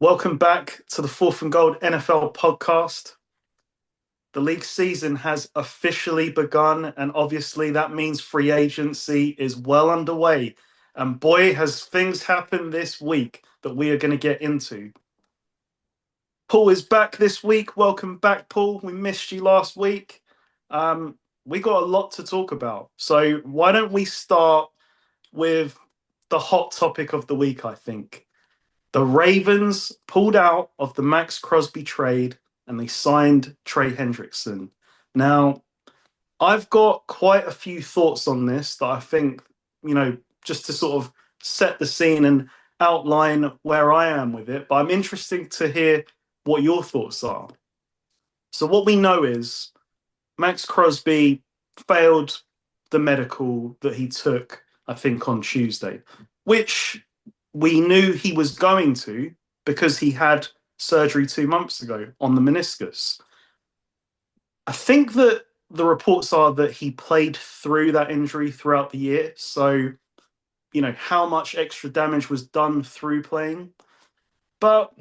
Welcome back to the Fourth and Gold NFL podcast. The league season has officially begun, and obviously that means free agency is well underway. And boy, has things happened this week that we are going to get into. Paul is back this week. Welcome back, Paul. We missed you last week. We got a lot to talk about. So why don't we start with the hot topic of the week, I think. The Ravens pulled out of the Maxx Crosby trade and they signed Trey Hendrickson. Now, I've got quite a few thoughts on this that I think, just to sort of set the scene and outline where I am with it, but I'm interested to hear what your thoughts are. So what we know is Maxx Crosby failed the medical that he took, I think, on Tuesday, which we knew he was going to because he had surgery 2 months ago on the meniscus. I think that the reports are that he played through that injury throughout the year. So, how much extra damage was done through playing. But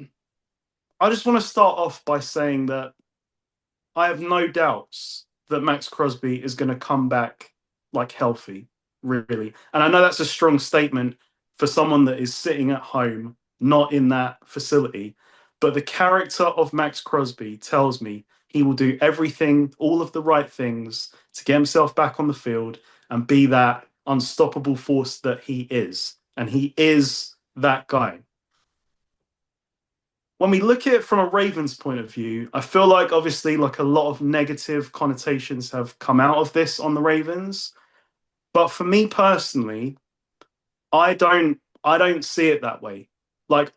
I just want to start off by saying that I have no doubts that Maxx Crosby is going to come back like healthy, really. And I know that's a strong statement for someone that is sitting at home, not in that facility. But the character of Maxx Crosby tells me he will do everything, all of the right things to get himself back on the field and be that unstoppable force that he is. And he is that guy. When we look at it from a Ravens point of view, I feel like obviously like a lot of negative connotations have come out of this on the Ravens. But for me personally, I don't see it that way. Like,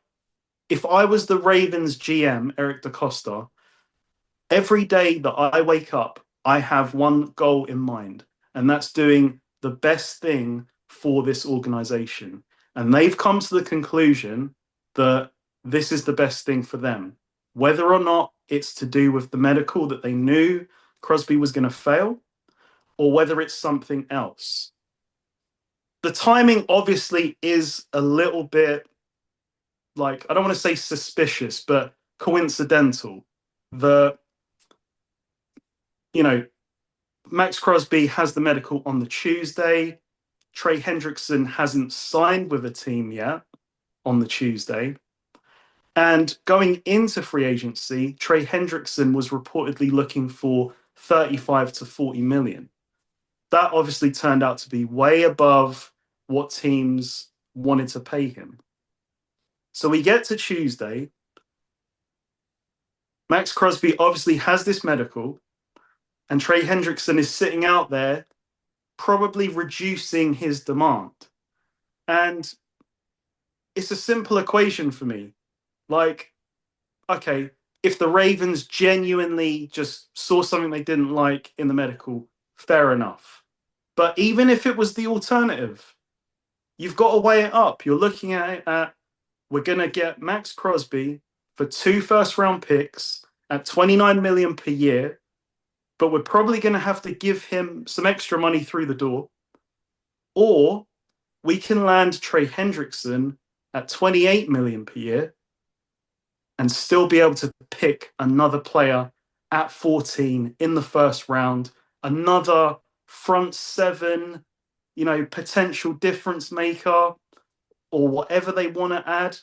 if I was the Ravens GM, Eric DeCosta, every day that I wake up, I have one goal in mind, and that's doing the best thing for this organization. And they've come to the conclusion that this is the best thing for them, whether or not it's to do with the medical that they knew Crosby was going to fail, or whether it's something else. The timing obviously is a little bit, like, I don't want to say suspicious, but coincidental. The, Maxx Crosby has the medical on the Tuesday. Trey Hendrickson hasn't signed with a team yet on the Tuesday. And going into free agency, Trey Hendrickson was reportedly looking for 35 to 40 million. That obviously turned out to be way above what teams wanted to pay him. So we get to Tuesday. Maxx Crosby obviously has this medical, and Trey Hendrickson is sitting out there, probably reducing his demand. And it's a simple equation for me. Like, okay, if the Ravens genuinely just saw something they didn't like in the medical, fair enough. But even if it was the alternative, you've got to weigh it up. You're looking at it at, we're going to get Maxx Crosby for 2 first-round picks at 29 million per year, but we're probably going to have to give him some extra money through the door. Or we can land Trey Hendrickson at 28 million per year and still be able to pick another player at 14 in the first round, another front seven, potential difference maker, or whatever they want to add.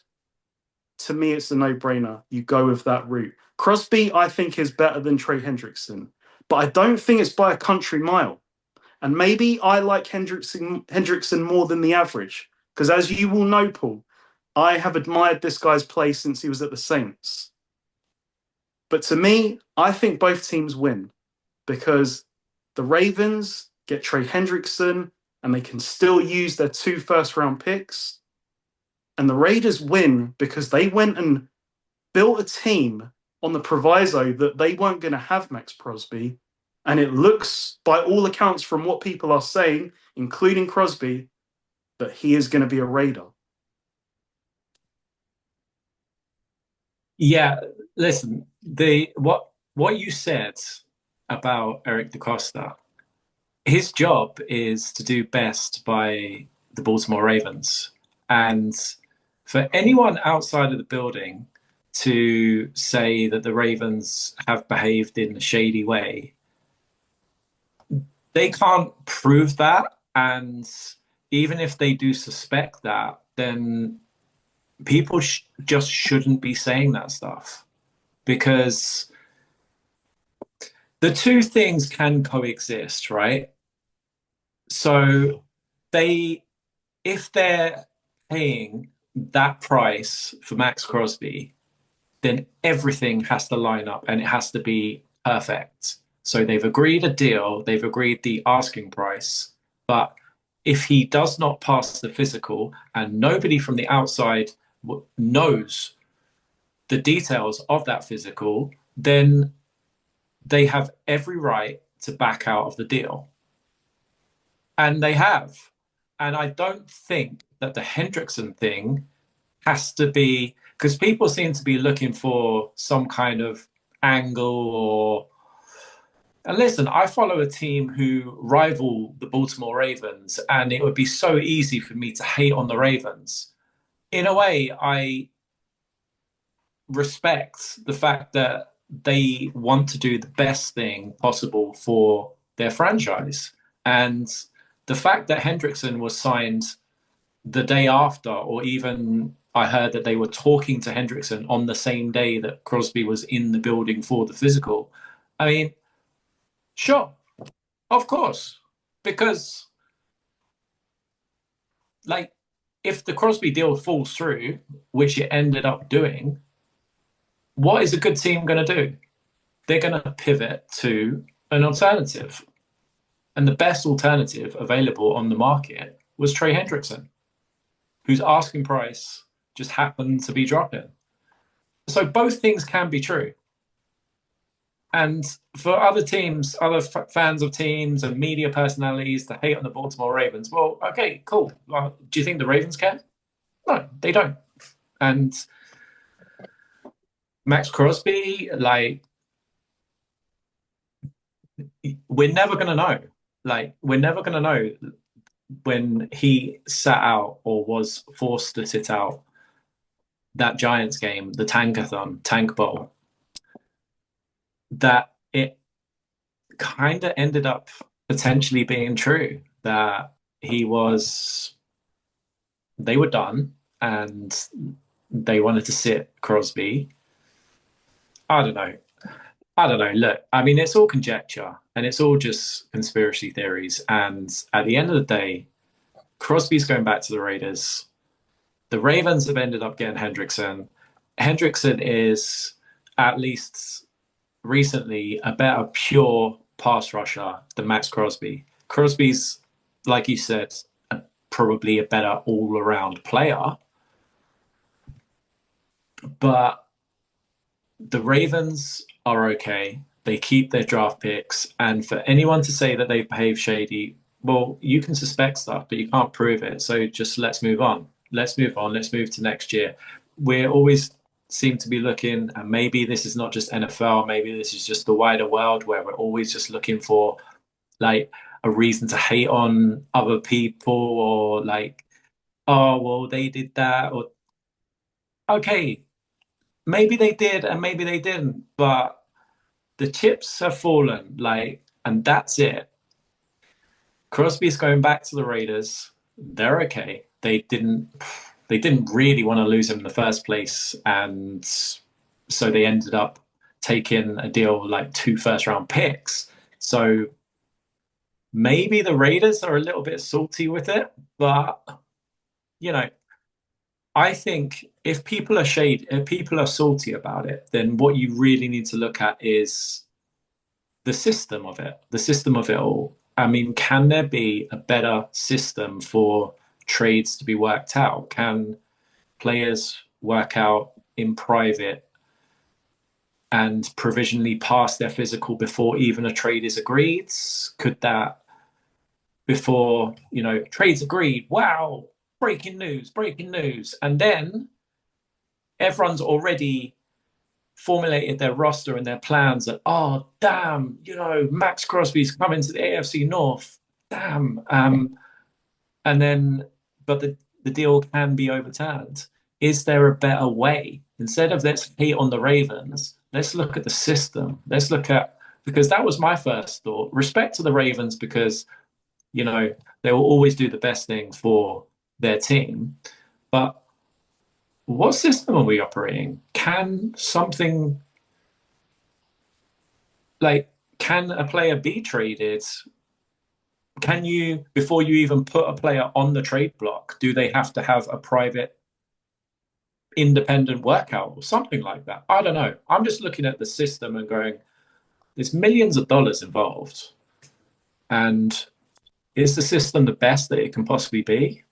To me, it's a no-brainer. You go with that route. Crosby, I think, is better than Trey Hendrickson, but I don't think it's by a country mile. And maybe I like Hendrickson more than the average, because as you will know, Paul, I have admired this guy's play since he was at the Saints. But to me, I think both teams win because the Ravens get Trey Hendrickson and they can still use their 2 first-round picks. And the Raiders win because they went and built a team on the proviso that they weren't going to have Maxx Crosby. And it looks, by all accounts, from what people are saying, including Crosby, that he is going to be a Raider. Yeah, listen, the what you said about Eric DeCosta, his job is to do best by the Baltimore Ravens. And for anyone outside of the building to say that the Ravens have behaved in a shady way. They can't prove that. And even if they do suspect that, then people just shouldn't be saying that stuff, because the two things can coexist, right? So they, if they're paying that price for Maxx Crosby, then everything has to line up and it has to be perfect. So they've agreed a deal, they've agreed the asking price, but if he does not pass the physical and nobody from the outside knows the details of that physical, then they have every right to back out of the deal. And they have. And I don't think that the Hendrickson thing has to be, because people seem to be looking for some kind of angle or. And listen, I follow a team who rival the Baltimore Ravens, and it would be so easy for me to hate on the Ravens. In a way, I respect the fact that they want to do the best thing possible for their franchise. And the fact that Hendrickson was signed the day after, or even I heard that they were talking to Hendrickson on the same day that Crosby was in the building for the physical. I mean, sure, of course, because like if the Crosby deal falls through, which it ended up doing, what is a good team going to do? They're going to pivot to an alternative. And the best alternative available on the market was Trey Hendrickson, whose asking price just happened to be dropping. So both things can be true. And for other teams, other fans of teams and media personalities to hate on the Baltimore Ravens, well, okay, cool. Well, do you think the Ravens care? No, they don't. And Maxx Crosby, like, we're never going to know. Like, we're never going to know when he sat out or was forced to sit out that Giants game, the Tank Bowl, that it kind of ended up potentially being true, that they were done and they wanted to sit Crosby. I don't know. Look, I mean, it's all conjecture and it's all just conspiracy theories. And at the end of the day, Crosby's going back to the Raiders. The Ravens have ended up getting Hendrickson. Hendrickson is, at least recently, a better pure pass rusher than Maxx Crosby. Crosby's, like you said, probably a better all-around player. But the Ravens are okay. They keep their draft picks. And for anyone to say that they behave shady, well, you can suspect stuff, but you can't prove it. So just let's move on. Let's move on. Let's move to next year. We always seem to be looking, and maybe this is not just NFL, maybe this is just the wider world where we're always just looking for like a reason to hate on other people, or like, oh, well, they did that. Or, okay, maybe they did and maybe they didn't, but the chips have fallen, like, and that's it. Crosby's going back to the Raiders. They're okay. They didn't really want to lose him in the first place, and so they ended up taking a deal like 2 first-round picks. So maybe the Raiders are a little bit salty with it, but you know, I think if people are salty about it, then what you really need to look at is the system of it all. I mean, can there be a better system for trades to be worked out? Can players work out in private and provisionally pass their physical before even a trade is agreed? Could that, before, trades agreed, wow, breaking news. And then everyone's already formulated their roster and their plans that, oh, damn, Maxx Crosby's coming to the AFC North. Damn. And then, but the deal can be overturned. Is there a better way? instead of let's hate on the Ravens, let's look at the system. Let's look at, because that was my first thought. Respect to the Ravens because, you know, they will always do the best thing for their team. But what system are we operating? Can something like, can a player be traded? Can you, before you even put a player on the trade block, do they have to have a private independent workout or something like that? I don't know. I'm just looking at the system and going, there's millions of dollars involved. And is the system the best that it can possibly be?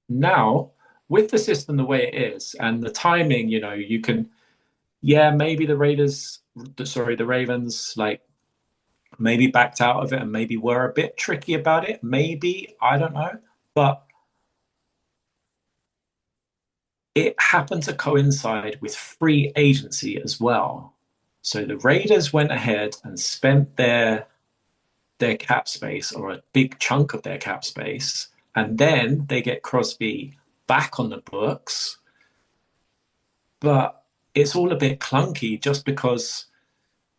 Now, with the system the way it is and the timing, you know, you can, yeah, maybe the Ravens, like maybe backed out of it and maybe were a bit tricky about it. Maybe, I don't know. But it happened to coincide with free agency as well. So the Raiders went ahead and spent their cap space, or a big chunk of their cap space, and then they get Crosby back on the books. But it's all a bit clunky just because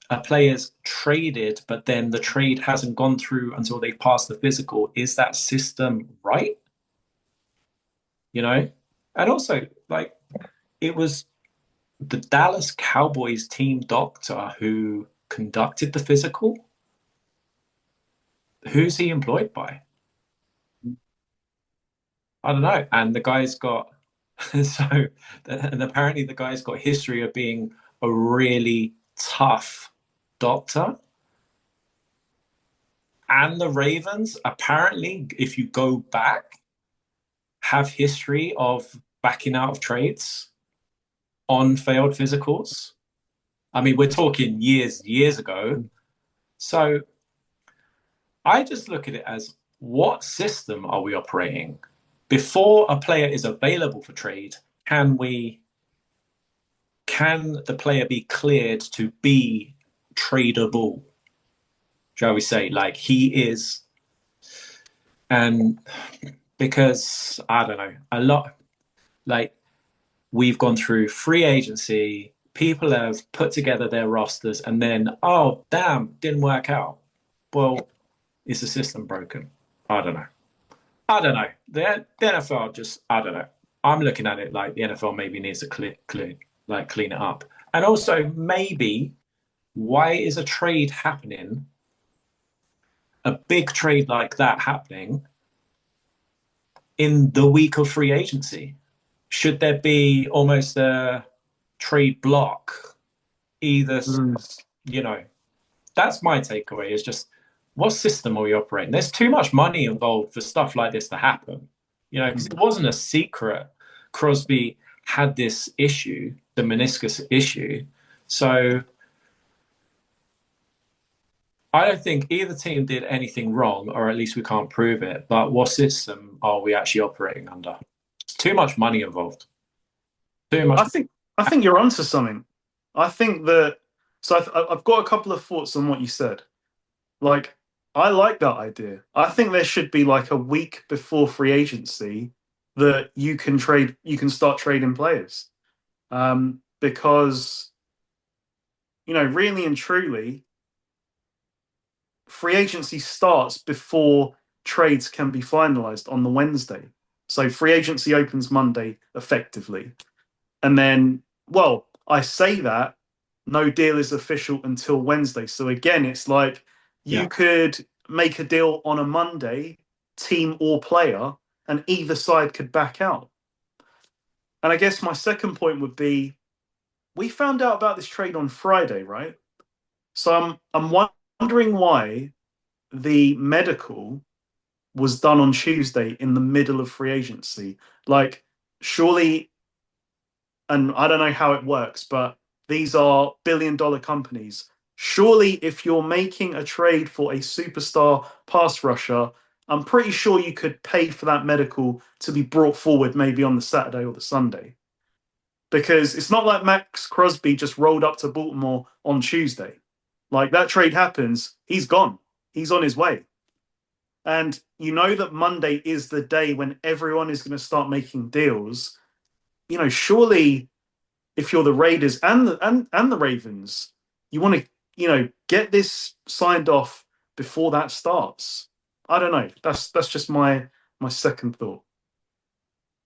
a player's traded, but then the trade hasn't gone through until they pass the physical. Is that system right? You know? And also, like, it was the Dallas Cowboys team doctor who conducted the physical. Who's he employed by? I don't know. And the guy's got and apparently the guy's got history of being a really tough doctor. And the Ravens, apparently, if you go back, have history of backing out of trades on failed physicals. I mean, we're talking years ago. So I just look at it as, what system are we operating? Before a player is available for trade, can the player be cleared to be tradable? Shall we say, like he is? And because, I don't know, a lot, like, we've gone through free agency, people have put together their rosters, and then, oh, damn, didn't work out. Well, is the system broken? I don't know. The NFL just, I don't know. I'm looking at it like the NFL maybe needs to clean it up. And also, maybe, why is a trade happening, a big trade like that happening, in the week of free agency? Should there be almost a trade block? Either, you know, that's my takeaway, is just, what system are we operating? There's too much money involved for stuff like this to happen. You know, because it wasn't a secret. Crosby had this issue, the meniscus issue. So I don't think either team did anything wrong, or at least we can't prove it. But what system are we actually operating under? It's too much money involved. Too much. I think you're onto something. I think that, so I've got a couple of thoughts on what you said. Like, I like that idea. I think there should be like a week before free agency that you can start trading players. Because, you know, really and truly, free agency starts before trades can be finalized on the Wednesday. So free agency opens Monday effectively. And then, well, I say that no deal is official until Wednesday. So again, it's like you could make a deal on a Monday, team or player, and either side could back out. And I guess my second point would be, we found out about this trade on Friday, right? So I'm wondering why the medical was done on Tuesday in the middle of free agency. Like, surely, and I don't know how it works, but these are billion-dollar companies. Surely, if you're making a trade for a superstar pass rusher, I'm pretty sure you could pay for that medical to be brought forward maybe on the Saturday or the Sunday. Because it's not like Maxx Crosby just rolled up to Baltimore on Tuesday. Like, that trade happens, he's gone. He's on his way. And you know that Monday is the day when everyone is going to start making deals. You know, surely if you're the Raiders and the Ravens, you want to, get this signed off before that starts. I don't know. That's just my second thought.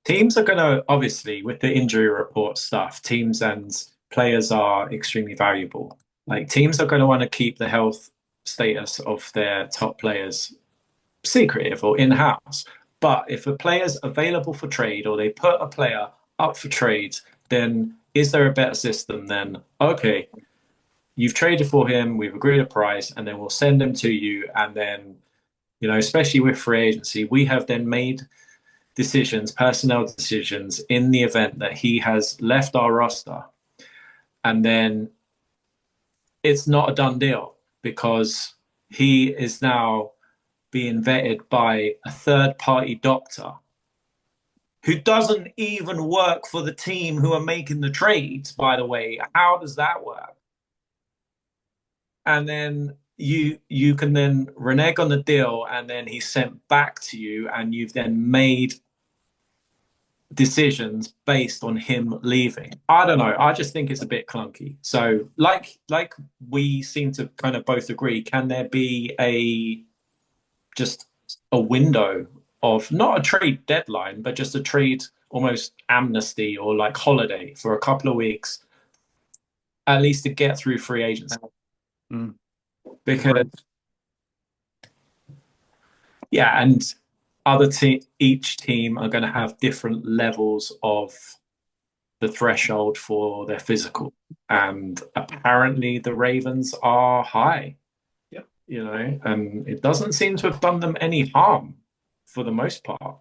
Teams are going to, obviously, with the injury report stuff, teams and players are extremely valuable. Like, teams are going to want to keep the health status of their top players secretive or in-house. But if a player's available for trade or they put a player up for trade, then is there a better system than, okay, you've traded for him, we've agreed a price, and then we'll send him to you. And then, especially with free agency, we have then made decisions, personnel decisions, in the event that he has left our roster. And then it's not a done deal because he is now being vetted by a third party doctor who doesn't even work for the team who are making the trades, by the way. How does that work? And then you can then renege on the deal, and then he's sent back to you, and you've then made decisions based on him leaving. I don't know. I just think it's a bit clunky. So like we seem to kind of both agree, can there be just a window of not a trade deadline, but just a trade almost amnesty or like holiday for a couple of weeks, at least to get through free agency? Because yeah, and each team are going to have different levels of the threshold for their physical, and apparently the Ravens are high. And it doesn't seem to have done them any harm for the most part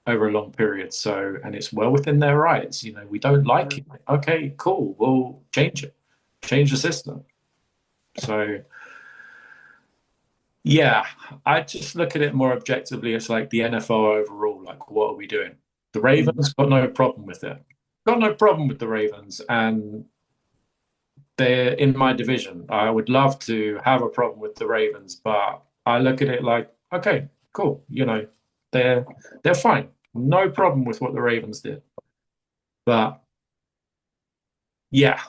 over a long period. So, and it's well within their rights. We don't like it. Okay, cool. We'll change it. Change the system. So, yeah, I just look at it more objectively as like the NFL overall. Like, what are we doing? The Ravens got no problem with it. Got no problem with the Ravens, and they're in my division. I would love to have a problem with the Ravens, but I look at it like, okay, cool. They're fine. No problem with what the Ravens did. But yeah,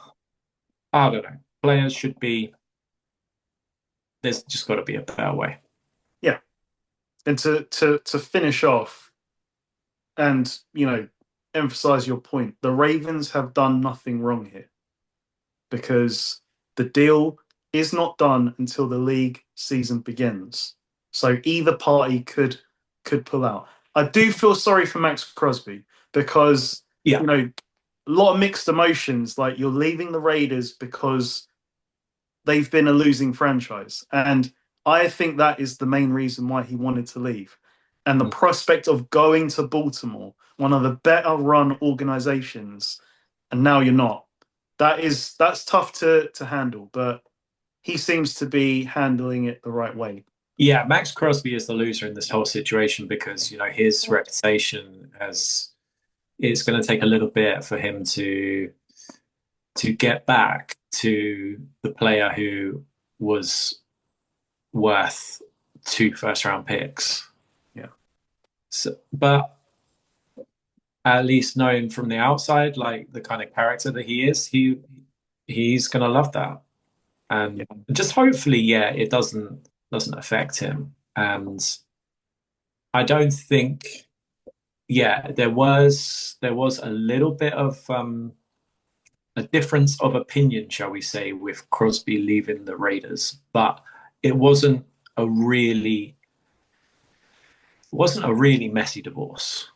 I don't know. Players should be. There's just got to be a better way. Yeah, and to finish off, and emphasize your point, the Ravens have done nothing wrong here, because the deal is not done until the league season begins. So either party could pull out. I do feel sorry for Maxx Crosby because a lot of mixed emotions. Like, you're leaving the Raiders because they've been a losing franchise, and I think that is the main reason why he wanted to leave. And the prospect of going to Baltimore, one of the better run organizations, and now you're not. That's tough to handle, but he seems to be handling it the right way. Yeah, Maxx Crosby is the loser in this whole situation because, his reputation it's going to take a little bit for him to get back to the player who was worth 2 first-round picks. Yeah. So, but at least knowing from the outside, like the kind of character that he is, he's going to love that. And just hopefully, it doesn't affect him. And I don't think, there was a little bit of a difference of opinion, shall we say, with Crosby leaving the Raiders, but it wasn't a really messy divorce.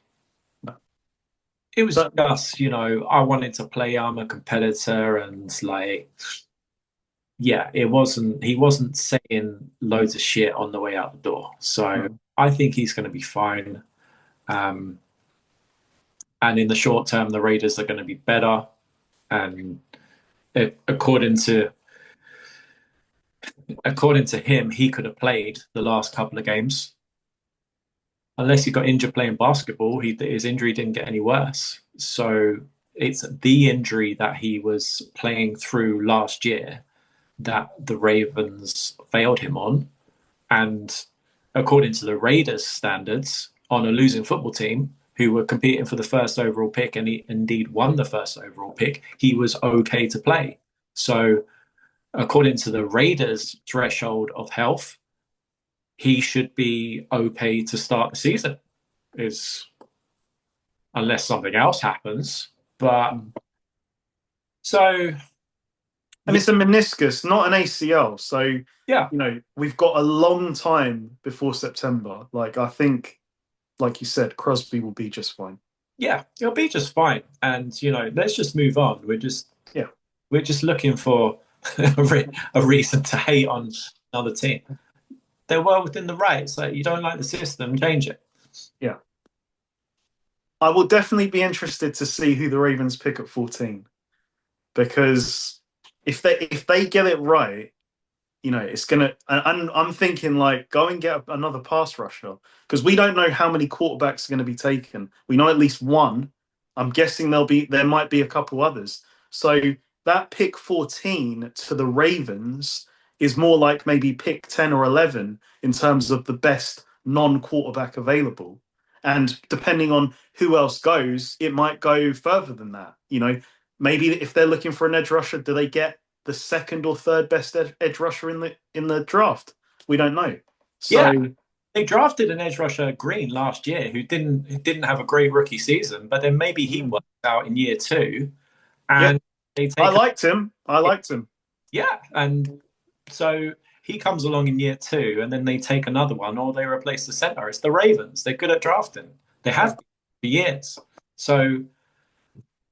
It was just, I wanted to play. I'm a competitor, and like, he wasn't saying loads of shit on the way out the door. So I think he's going to be fine. And in the short term, the Raiders are going to be better. And according to him, he could have played the last couple of games. Unless he got injured playing basketball, his injury didn't get any worse. So it's the injury that he was playing through last year that the Ravens failed him on. And according to the Raiders' standards, on a losing football team, who were competing for the first overall pick, and he indeed won the first overall pick, he was okay to play. So, according to the Raiders' threshold of health, he should be okay to start the season. Is unless something else happens, but so And it's a meniscus, not an ACL. So, yeah, we've got a long time before September. Like, I think, like you said, Crosby will be just fine. yeah, it'll be just fine. And let's just move on. Yeah. We're just looking for a reason to hate on another team. They're well within the rights. Like, you don't like the system, change it. Yeah. I will definitely be interested to see who the Ravens pick at 14, because if they get it right, it's gonna. I'm thinking, like, go and get another pass rusher, because we don't know how many quarterbacks are going to be taken. We know at least one. I'm guessing there might be a couple others. So that pick 14 to the Ravens is more like maybe pick 10 or 11 in terms of the best non-quarterback available. And depending on who else goes, it might go further than that. Maybe if they're looking for an edge rusher, do they get the second or third best edge rusher in the draft? We don't know. Yeah, So they drafted an edge rusher Green last year who didn't have a great rookie season, but then maybe he worked out in year two, yeah, and they I take liked him. yeah, and so he comes along in year two, and then they take another one, or they replace the center. It's the Ravens. They're good at drafting. They have been for years. So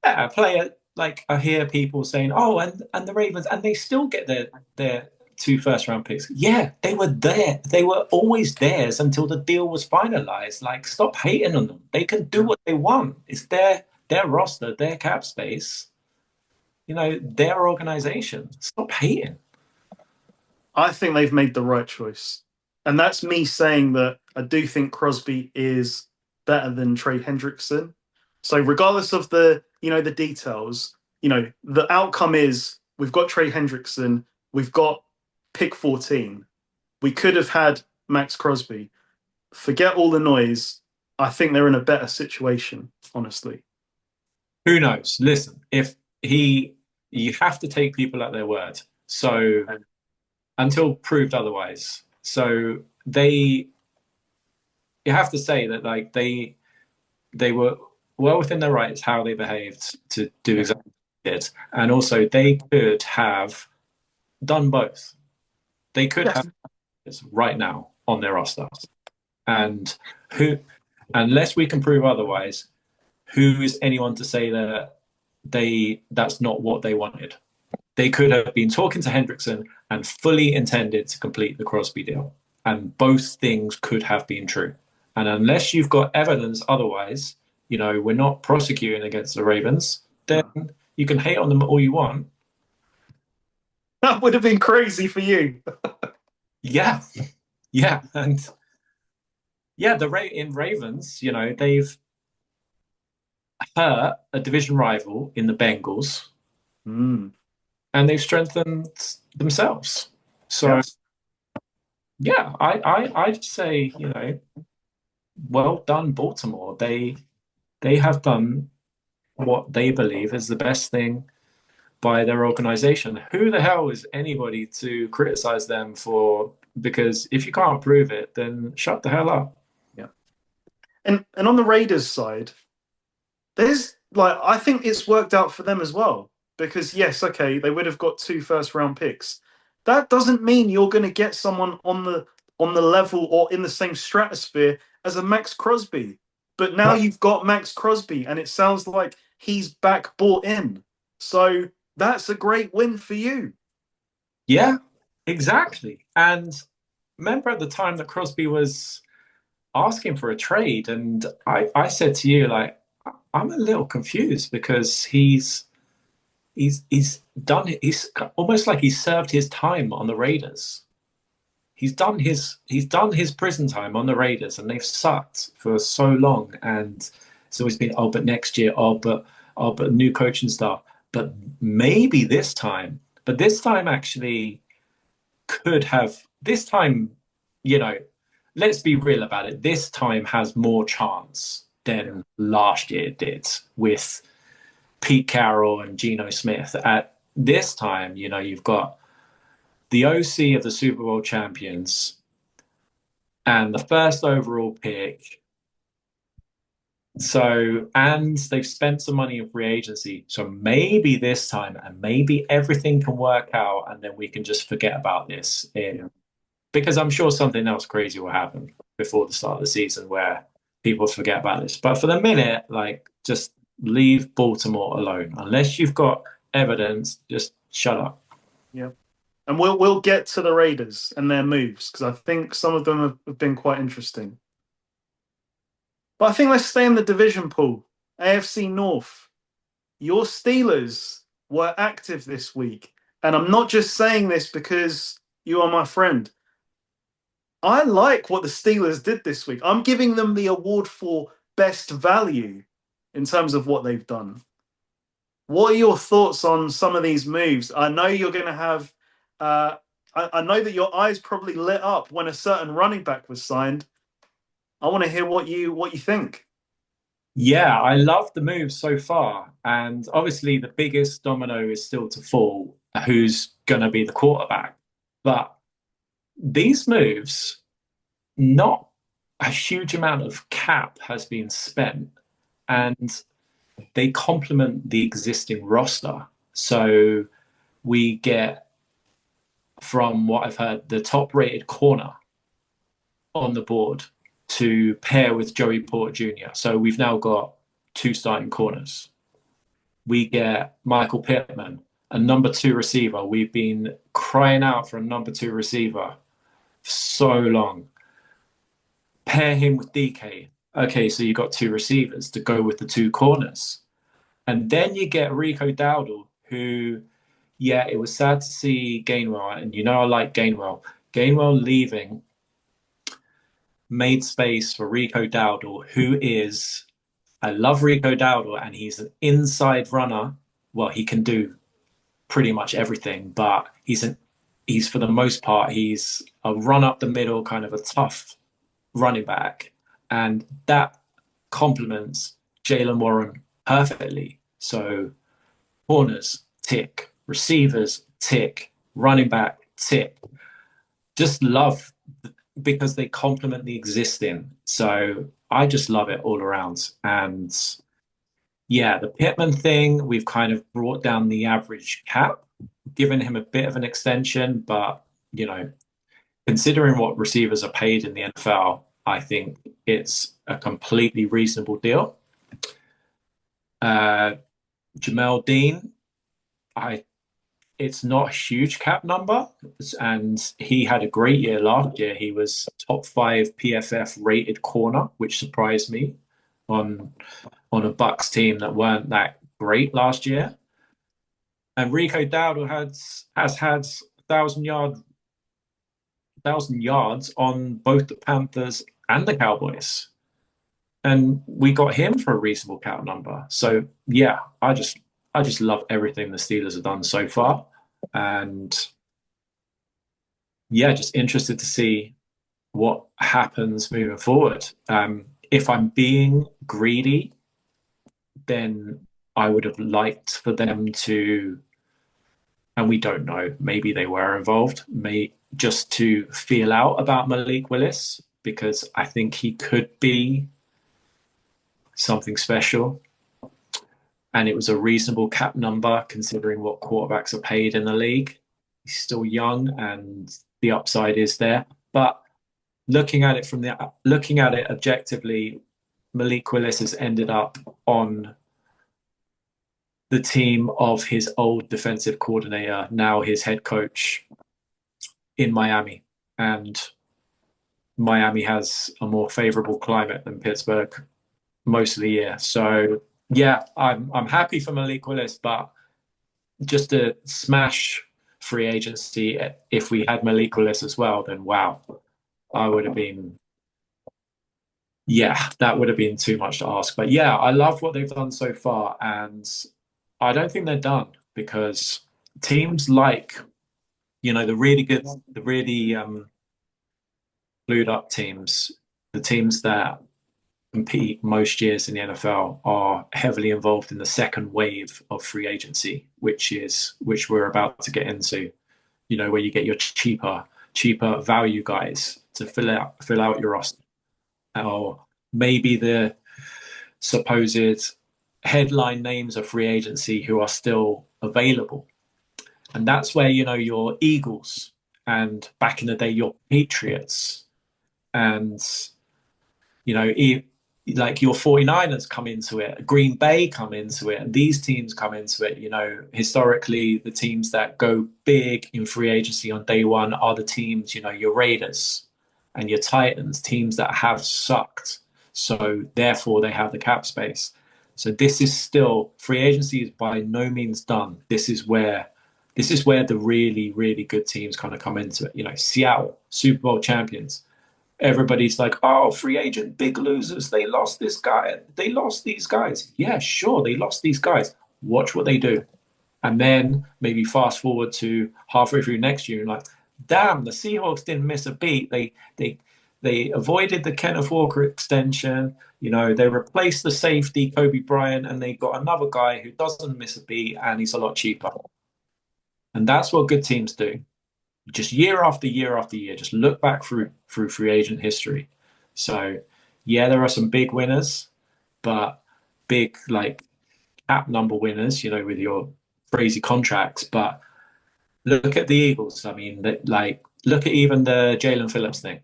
yeah, a player like I hear people saying, "Oh, and the Ravens," and they still get their two first round picks. Yeah, they were there. They were always theirs until the deal was finalized. Like, stop hating on them. They can do what they want. It's their roster, their cap space. Their organization. Stop hating. I think they've made the right choice. And that's me saying that I do think Crosby is better than Trey Hendrickson. So regardless of the details, the outcome is we've got Trey Hendrickson, we've got pick 14. We could have had Maxx Crosby. Forget all the noise. I think they're in a better situation, honestly. Who knows? Listen, you have to take people at their word. So until proved otherwise. So you have to say that, like, they were well within their rights how they behaved to do exactly what they did, and also they could have done both. They could have this right now on their roster, and unless we can prove otherwise, who is anyone to say that that's not what they wanted? They could have been talking to Hendrickson and fully intended to complete the Crosby deal. And both things could have been true. And unless you've got evidence otherwise, we're not prosecuting against the Ravens, then you can hate on them all you want. That would have been crazy for you. Yeah. Yeah. And yeah, in Ravens, they've hurt a division rival in the Bengals. And they've strengthened themselves. So, yeah, I'd say, well done, Baltimore. They have done what they believe is the best thing by their organization. Who the hell is anybody to criticize them for? Because if you can't prove it, then shut the hell up. Yeah. And on the Raiders side, I think it's worked out for them as well. Because yes, okay, they would have got 2 first-round picks. That doesn't mean you're going to get someone on the level or in the same stratosphere as a Maxx Crosby. But now you've got Maxx Crosby, and it sounds like he's back bought in. So that's a great win for you. Yeah, exactly. And remember at the time that Crosby was asking for a trade, and I said to you, like, I'm a little confused because he's almost like he's served his time on the Raiders. He's done his prison time on the Raiders, and they've sucked for so long. And it's always been, but next year, but new coaching staff. But maybe this time. But this time actually could have. This time, let's be real about it. This time has more chance Yeah. than last year did with Pete Carroll and Geno Smith. At this time, you've got the OC of the Super Bowl champions and the first overall pick. So, and they've spent some money in free agency. So maybe this time, and maybe everything can work out, and then we can just forget about this Yeah. because I'm sure something else crazy will happen before the start of the season where people forget about this. But for the minute, like, just leave Baltimore alone. Unless you've got evidence, just shut up. Yeah. And we'll get to the Raiders and their moves because I think some of them have been quite interesting. But I think let's stay in the division pool. AFC North. Your Steelers were active this week. And I'm not just saying this because you are my friend. I like what the Steelers did this week. I'm giving them the award for best value in terms of what they've done. What are your thoughts on some of these moves? I know you're going to have. I know that your eyes probably lit up when a certain running back was signed. I want to hear what you think. Yeah, I love the move so far. And obviously, the biggest domino is still to fall who's going to be the quarterback. But these moves, not a huge amount of cap has been spent, and they complement the existing roster. So we get, from what I've heard, the top rated corner on the board to pair with Joey Porter Jr. So we've now got two starting corners. We get Michael Pittman, a number two receiver. We've been crying out for a number two receiver for so long. Pair him with DK. Okay, so you got two receivers to go with the two corners. And then you get Rico Dowdle, who, yeah, it was sad to see Gainwell, and I like Gainwell. Gainwell leaving made space for Rico Dowdle, who is, I love Rico Dowdle, and he's an inside runner. Well, he can do pretty much everything, but he's for the most part, he's a run up the middle, kind of a tough running back. And that complements Jalen Warren perfectly. So corners, tick, receivers, tick, running back, tick. Just love because they complement the existing. So I just love it all around. And yeah, the Pittman thing, we've kind of brought down the average cap, given him a bit of an extension, but considering what receivers are paid in the NFL, I think it's a completely reasonable deal. Jamel Dean, it's not a huge cap number, and he had a great year last year. He was top 5 PFF rated corner, which surprised me on a Bucks team that weren't that great last year. And Rico Dowdle has had 1,000 yards on both the Panthers and the Cowboys. And we got him for a reasonable cap number. So yeah, I just love everything the Steelers have done so far. And yeah, just interested to see what happens moving forward. If I'm being greedy, then I would have liked for them to, and we don't know, maybe they were involved, just to feel out about Malik Willis, because I think he could be something special. And it was a reasonable cap number considering what quarterbacks are paid in the league. He's still young and the upside is there. But looking at it objectively, Malik Willis has ended up on the team of his old defensive coordinator, now his head coach in Miami. And Miami has a more favorable climate than Pittsburgh most of the year. So yeah, I'm happy for Malik Willis, but just to smash free agency, if we had Malik Willis as well, then wow, I would have been, yeah, that would have been too much to ask. But yeah, I love what they've done so far, and I don't think they're done because teams like, the really good, the really glued up teams, the teams that compete most years in the NFL are heavily involved in the second wave of free agency, which we're about to get into. You know, where you get your cheaper value guys to fill out your roster, or maybe the supposed headline names of free agency who are still available. And that's where, you know, your Eagles and back in the day, your Patriots and, you know, like your 49ers come into it, Green Bay come into it, and these teams come into it. You know, historically, the teams that go big in free agency on day one are the teams, you know, your Raiders and your Titans, teams that have sucked. So therefore, they have the cap space. So this is still free agency is by no means done. This is where the really, really good teams kind of come into it. You know, Seattle, Super Bowl champions. Everybody's like, oh, free agent, big losers. They lost this guy. They lost these guys. Yeah, sure, they lost these guys. Watch what they do. And then maybe fast forward to halfway through next year and like, damn, the Seahawks didn't miss a beat. They avoided the Kenneth Walker extension. You know, they replaced the safety, Kobe Bryant, and they got another guy who doesn't miss a beat and he's a lot cheaper. And that's what good teams do. Just year after year after year, just look back through free agent history. So yeah, there are some big winners, but big like cap number winners, you know, with your crazy contracts. But look at the Eagles. I mean, like look at even the Jalen Phillips thing.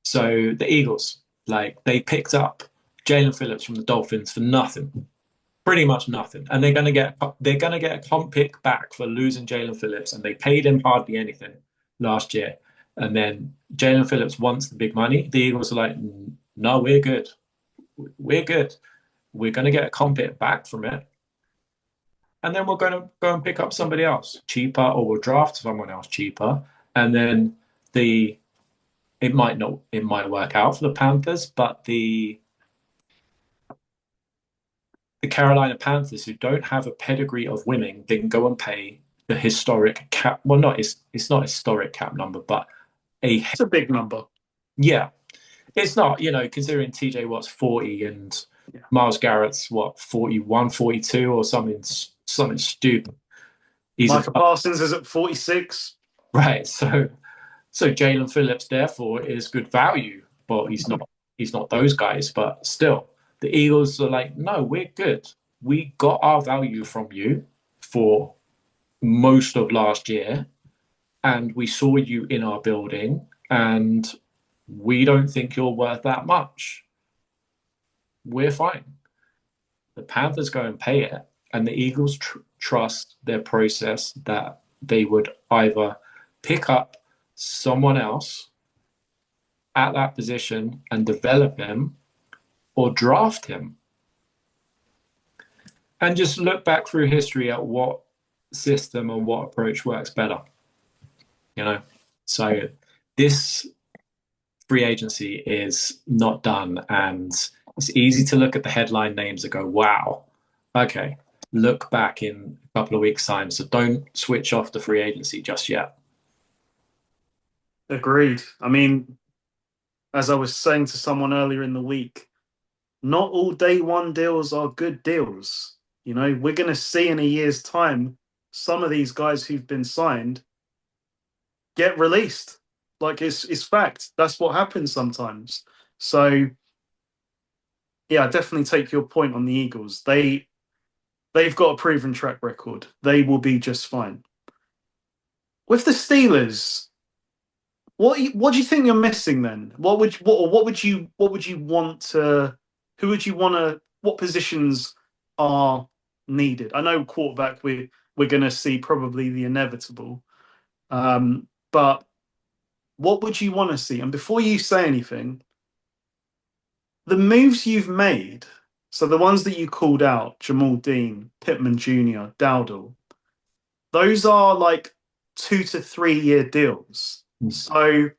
So the Eagles, like they picked up Jalen Phillips from the Dolphins for nothing, pretty much nothing, and they're gonna get a comp pick back for losing Jalen Phillips, and they paid him hardly anything last year. And then Jalen Phillips wants the big money. The Eagles are like, no, we're good. We're good. We're gonna get a comp pick back from it, and then we're gonna go and pick up somebody else cheaper, or we'll draft someone else cheaper, and then the it might work out for the Panthers, but the Carolina Panthers, who don't have a pedigree of winning, then go and pay the historic cap. Well, not it's not historic cap number, but a It's a big number. yeah, it's not. You know, considering TJ Watt's 40 and Yeah. Miles Garrett's what 41, 42 or something stupid. He's a Micah Parsons is at 46. right. So Jalen Phillips therefore is good value, but he's not those guys. But still, the Eagles are like, no, we're good. We got our value from you for most of last year, and we saw you in our building, and we don't think you're worth that much. We're fine. The Panthers go and pay it, and the Eagles trust their process that they would either pick up someone else at that position and develop him or draft him. And just look back through history at what system and what approach works better. You know, so this free agency is not done, and it's easy to look at the headline names and go, wow, okay, look back in a couple of weeks' time. So don't switch off the free agency just yet. Agreed. I mean, as I was saying to someone earlier in the week, not all day one deals are good deals. You know, we're going to see in a year's time some of these guys who've been signed get released. Like it's fact. That's what happens sometimes. So yeah, I definitely take your point on the Eagles. They've got a proven track record. They will be just fine. With the Steelers, what do you think you're missing then? What would you want to? Who would you want to? What positions are needed? I know quarterback we're going to see probably the inevitable, but what would you want to see? And before you say anything, the moves you've made, so the ones that you called out, Jamal Dean, Pittman Jr., Dowdle, those are like 2 to 3 year deals. So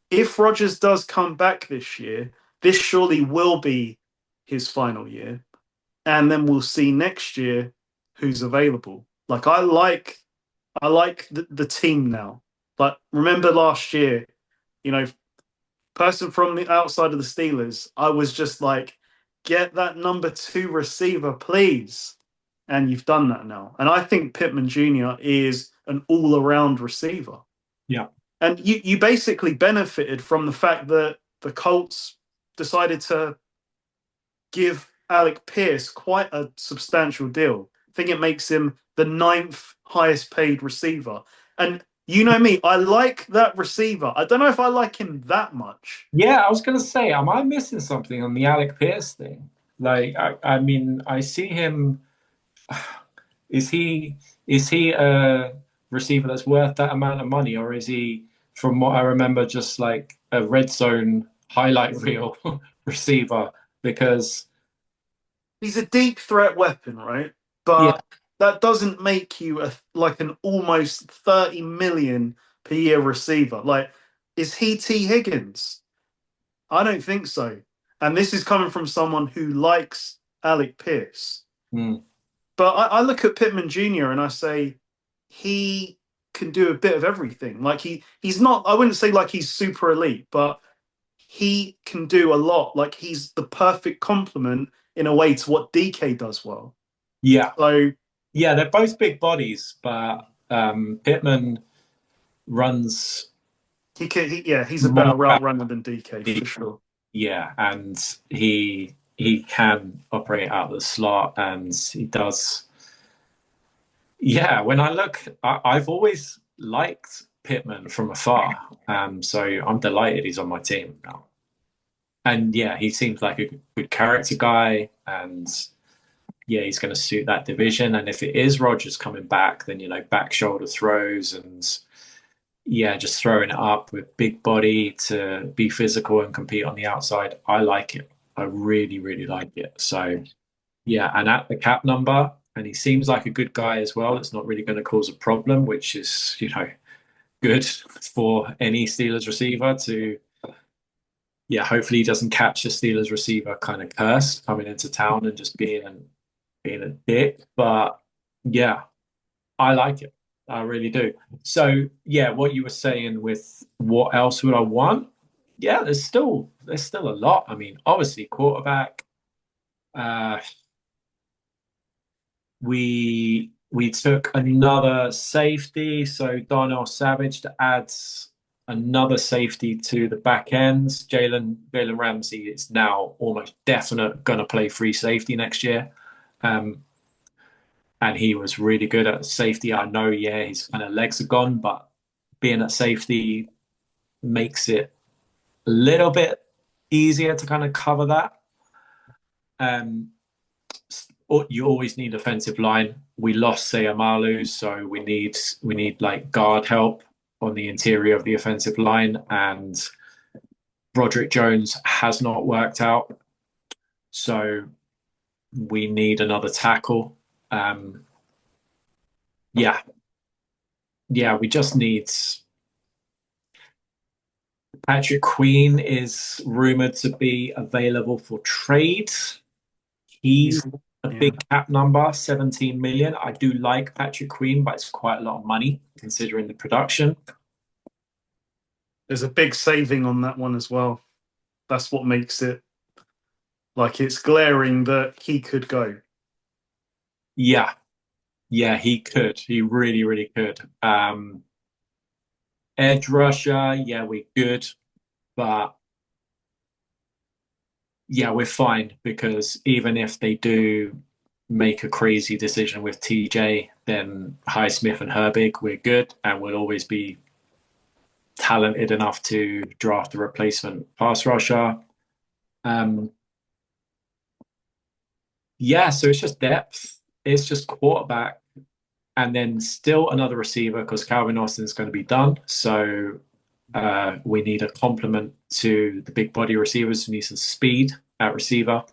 if Rodgers does come back this year, this surely will be his final year. And then we'll see next year who's available. Like I like the team now. But remember last year, you know, person from the outside of the Steelers, I was just like, get that number two receiver, please. And you've done that now. And I think Pittman Jr. is an all-around receiver. Yeah. And you basically benefited from the fact that the Colts decided to give Alec Pierce quite a substantial deal. I think it makes him the ninth highest paid receiver. And you know me, I like that receiver. I don't know if I like him that much. Yeah, I was gonna say, am I missing something on the Alec Pierce thing? Like, I mean, I see him. Is he a receiver that's worth that amount of money, or is he, from what I remember, just like a red zone highlight reel receiver? Because He's a deep threat weapon, right? yeah, But that doesn't make you like an almost 30 million per year receiver. Like, is he T. Higgins? I don't think so. And this is coming from someone who likes Alec Pierce. mm, But I look at Pittman Jr. and I say he can do a bit of everything. Like he's not, I wouldn't say like he's super elite, but he can do a lot. Like he's the perfect complement in a way to what DK does well. yeah, So yeah, they're both big bodies, but Pittman runs yeah, he's a better more route runner than DK out. for sure. Yeah, and he can operate out of the slot, and he does. Yeah, when I look, I've always liked Pittman from afar, so I'm delighted he's on my team now. And yeah, he seems like a good character guy, and yeah, he's going to suit that division. And if it is Rodgers coming back, then back shoulder throws and yeah, just throwing it up with big body to be physical and compete on the outside. I like it. I really, really like it. So yeah, and at the cap number, and he seems like a good guy as well. It's not really going to cause a problem, which is, good for any Steelers receiver to, yeah, hopefully he doesn't catch a Steelers receiver kind of curse coming into town and just being a dick. But yeah, I like it. I really do. So yeah, what you were saying with what else would I want? Yeah, there's still a lot. I mean, obviously quarterback. Uh, we took another safety, so Darnell Savage to add another safety to the back end. Jalen Ramsey is now almost definite going to play free safety next year. And he was really good at safety. I know, yeah, his kind of legs are gone, but being at safety makes it a little bit easier to kind of cover that. Um, you always need offensive line. We lost Sayamalu, so we need like guard help on the interior of the offensive line, and Broderick Jones has not worked out, so we need another tackle. Yeah, yeah, we just need. Patrick Queen is rumored to be available for trade. He's a Yeah. big cap number, 17 million. I do like Patrick Queen, but it's quite a lot of money considering the production. There's a big saving on that one as well. That's what makes it like it's glaring that he could go. Yeah, yeah, he could. He really, really could. Edge rusher, yeah, we're good, but yeah, we're fine because even if they do make a crazy decision with TJ, then Highsmith and Herbig, we're good, and we'll always be talented enough to draft a replacement pass rusher. Um, yeah, so it's just depth. It's just quarterback, and then still another receiver because Calvin Austin's going to be done. So we need a complement to the big body receivers who need some speed at receiver.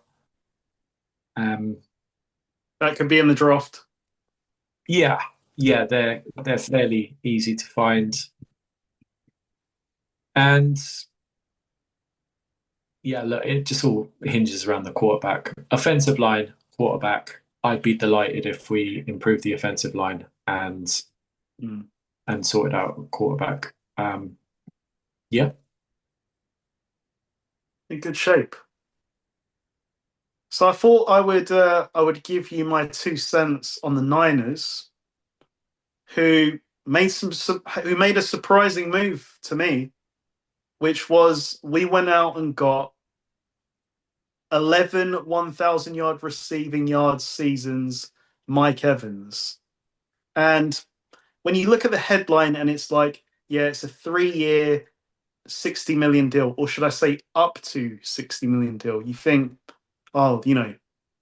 That could be in the draft. Yeah, yeah, they're fairly easy to find, and yeah, look, it just all hinges around the quarterback. Offensive line, quarterback. I'd be delighted if we improve the offensive line and sorted out quarterback. Yeah. in good shape. So I thought I would give you my 2 cents on the Niners, who who made a surprising move to me, which was we went out and got 11 1,000 yard receiving yards seasons, Mike Evans. And when you look at the headline and it's like, yeah, it's a 3 year, 60 million deal, or should I say up to 60 million deal, you think, oh,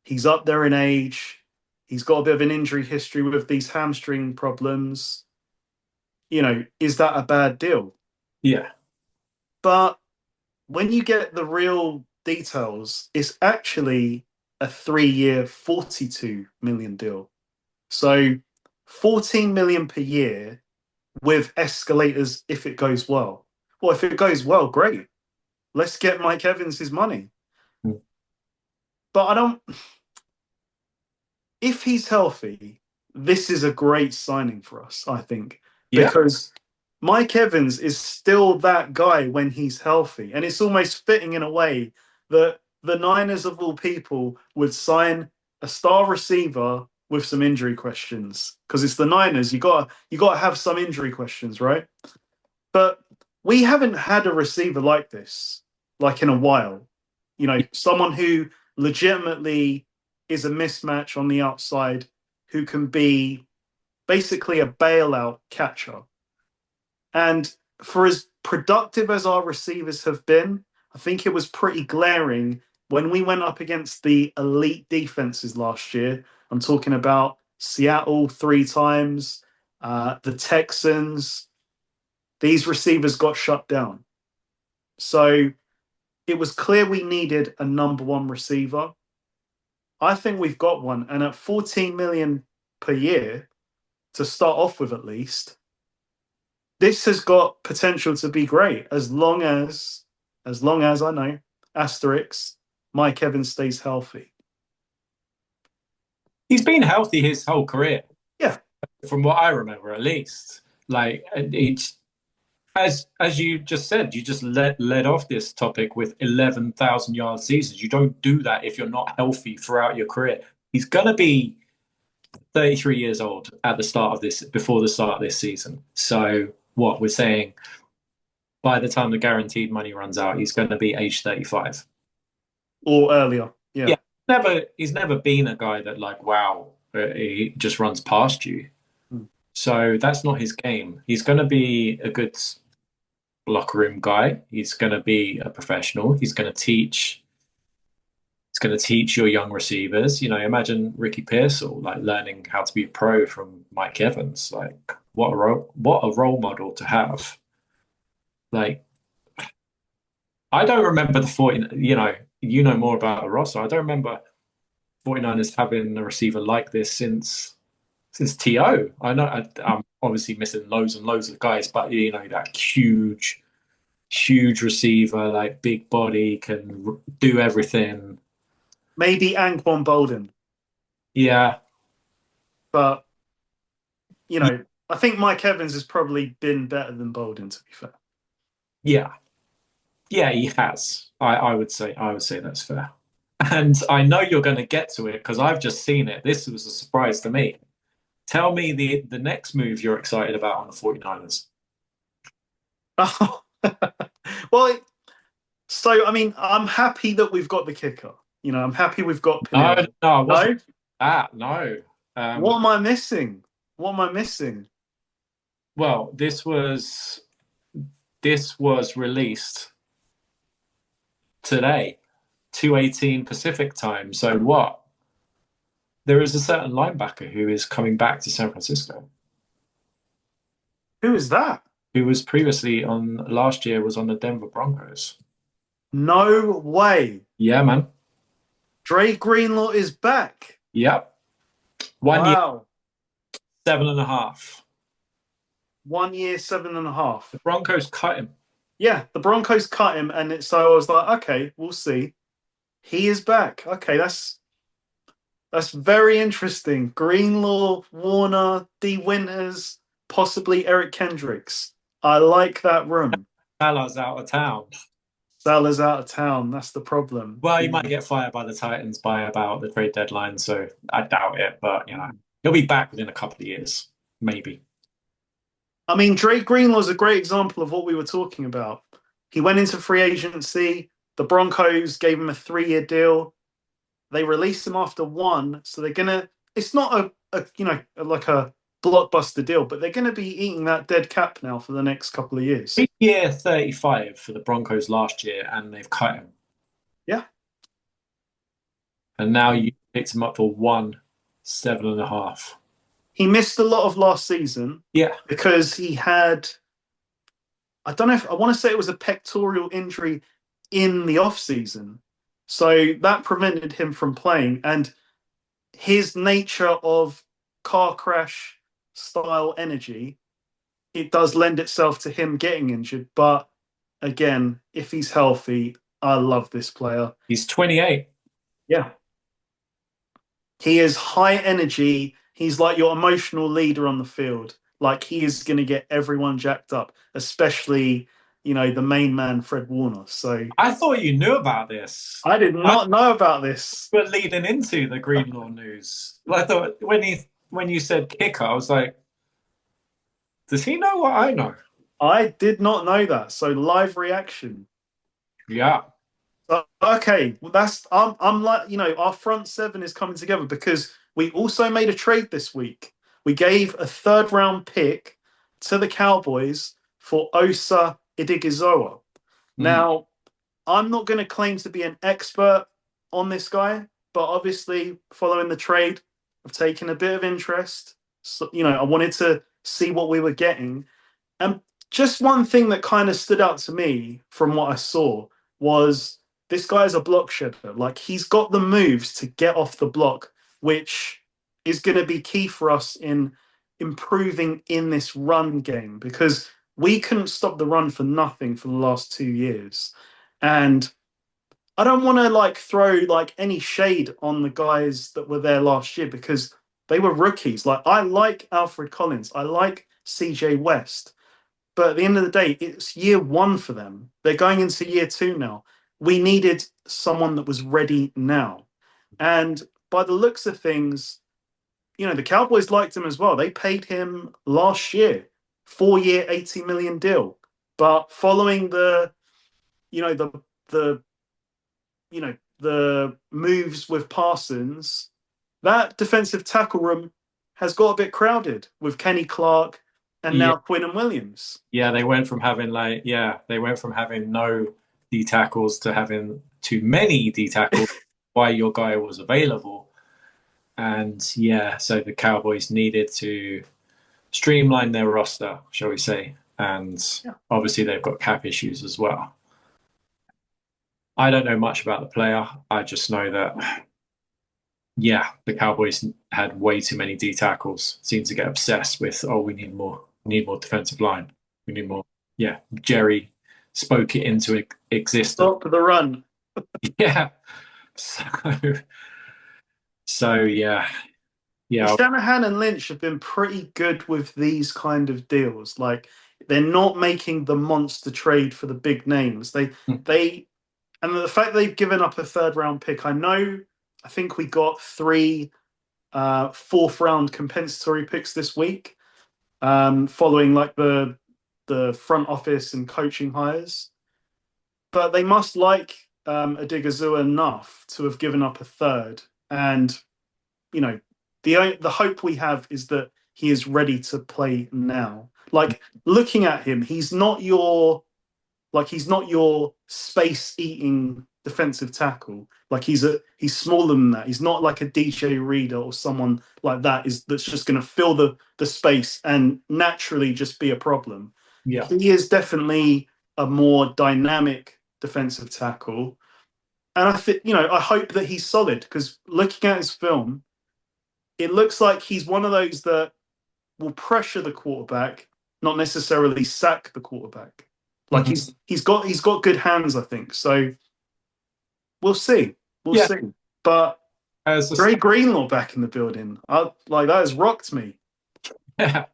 he's up there in age. He's got a bit of an injury history with these hamstring problems. Is that a bad deal? Yeah. But when you get the real details, it's actually a 3 year, 42 million deal. So 14 million per year with escalators if it goes well. Well, if it goes well, great. Let's get Mike Evans his money. Mm. But I don't, if he's healthy, this is a great signing for us, I think, Yeah. because Mike Evans is still that guy when he's healthy. And it's almost fitting in a way that the Niners, of all people, would sign a star receiver with some injury questions. Because it's the Niners, you gotta have some injury questions, right? But we haven't had a receiver like this, like in a while. Someone who legitimately is a mismatch on the outside, who can be basically a bailout catcher. And for as productive as our receivers have been, I think it was pretty glaring when we went up against the elite defenses last year. I'm talking about Seattle 3 times, the Texans. These receivers got shut down. So it was clear we needed a number one receiver. I think we've got one. And at 14 million per year to start off with, at least, this has got potential to be great as long as I know, asterisk, Mike Evans stays healthy. He's been healthy his whole career, Yeah. from what I remember, at least. Like it's as you just said, you just led off this topic with 11,000 yard seasons. You don't do that if you're not healthy throughout your career. He's gonna be 33 years old at the start of this, before the start of this season. So what we're saying, by the time the guaranteed money runs out, he's going to be age 35. Or earlier. Yeah. Yeah, he's never been a guy that like, wow, he just runs past you. Mm. So that's not his game. He's going to be a good locker room guy. He's going to be a professional. He's going to teach. It's going to teach your young receivers. Imagine Ricky Pearsall like learning how to be a pro from Mike Evans. Like, what a role model to have. Like, I don't remember the 40. You know more about the roster. I don't remember 49ers having a receiver like this since To. I know I'm obviously missing loads and loads of guys, but that huge receiver, like big body, can do everything. Maybe Anquan Bolden. Yeah. But, I think Mike Evans has probably been better than Bolden, to be fair. Yeah. Yeah, he has. I would say that's fair. And I know you're going to get to it because I've just seen it. This was a surprise to me. Tell me the next move you're excited about on the 49ers. Oh. Well, so, I mean, I'm happy that we've got the kicker. I'm happy we've got No, Pinion. no, I wasn't No? that. No. What am I missing? What am I missing? Well, this was released today, 2:18 Pacific time. So what? There is a certain linebacker who is coming back to San Francisco, Who is that? who was previously on last year was on the Denver Broncos. No way. Yeah, man. Dre Greenlaw is back. Yep. 1 year, Wow. 7.5. 1 year, 7.5. The Broncos cut him. Yeah, the Broncos cut him, and so I was like, okay, we'll see. He is back. Okay, that's very interesting. Greenlaw, Warner, D. Winters, possibly Eric Kendricks. I like that room. Salah's out of town. Salah's out of town. That's the problem. Well, he might get fired by the Titans by about the trade deadline, so I doubt it. But he'll be back within a couple of years, maybe. I mean, Drake Greenlaw is a great example of what we were talking about. He went into free agency. The Broncos gave him a 3-year deal. They released him after one, so they're gonna. It's not like a blockbuster deal, but they're gonna be eating that dead cap now for the next couple of years. Year 35 for the Broncos last year, and they've cut him. Yeah. And now you picked him up for 1.75. He missed a lot of last season. Yeah. Because he had, I don't know if I want to say it was a pectoral injury in the off season. So that prevented him from playing. And his nature of car crash style energy, it does lend itself to him getting injured. But again, if he's healthy, I love this player. He's 28. Yeah. He is high energy. He's like your emotional leader on the field. Like he is going to get everyone jacked up, especially, the main man, Fred Warner. So I thought you knew about this. I did not know about this. But leading into the Greenlaw news, I thought when you said kicker, I was like, does he know what I know? I did not know that. So live reaction. Yeah. Okay, well I'm like, our front seven is coming together because we also made a trade this week. We gave a 3rd-round pick to the Cowboys for Osa Idigizoa. Now, I'm not going to claim to be an expert on this guy, but obviously, following the trade, I've taken a bit of interest. So, I wanted to see what we were getting. And just one thing that kind of stood out to me from what I saw was this guy is a block shedder. Like, he's got the moves to get off the block, which is going to be key for us in improving in this run game because we couldn't stop the run for nothing for the last 2 years. And I don't want to throw any shade on the guys that were there last year because they were rookies. Like I like Alfred Collins. I like CJ West. But at the end of the day, it's year 1 for them. They're going into year 2 now. We needed someone that was ready now. And by the looks of things, the Cowboys liked him as well. They paid him last year, 4-year, $80 million deal. But following the moves with Parsons, that defensive tackle room has got a bit crowded with Kenny Clark and now Quinnen Williams. Yeah, they went from having no D tackles to having too many D tackles while your guy was available. And so the Cowboys needed to streamline their roster, shall we say. And obviously they've got cap issues as well. I don't know much about the player. I just know that, the Cowboys had way too many D tackles. Seemed to get obsessed with, we need more. We need more defensive line. We need more. Yeah, Jerry spoke it into existence. Stop the run. Yeah. So yeah. Shanahan and Lynch have been pretty good with these kind of deals. Like they're not making the monster trade for the big names. And the fact they've given up a 3rd-round pick. I think we got 3 4th-round compensatory picks this week, following the front office and coaching hires. But they must like Adigazua enough to have given up a 3rd. And the hope we have is that he is ready to play now. Looking at him, he's not your space-eating defensive tackle. He's smaller than that. He's not like a DJ Reader or someone like that that's just going to fill the space and naturally just be a problem. Yeah, he is definitely a more dynamic defensive tackle, and I hope that he's solid because looking at his film, it looks like he's one of those that will pressure the quarterback, not necessarily sack the quarterback. He's got good hands, I think. So we'll see. We'll see. But Trey Greenlaw back in the building, that has rocked me. Yeah.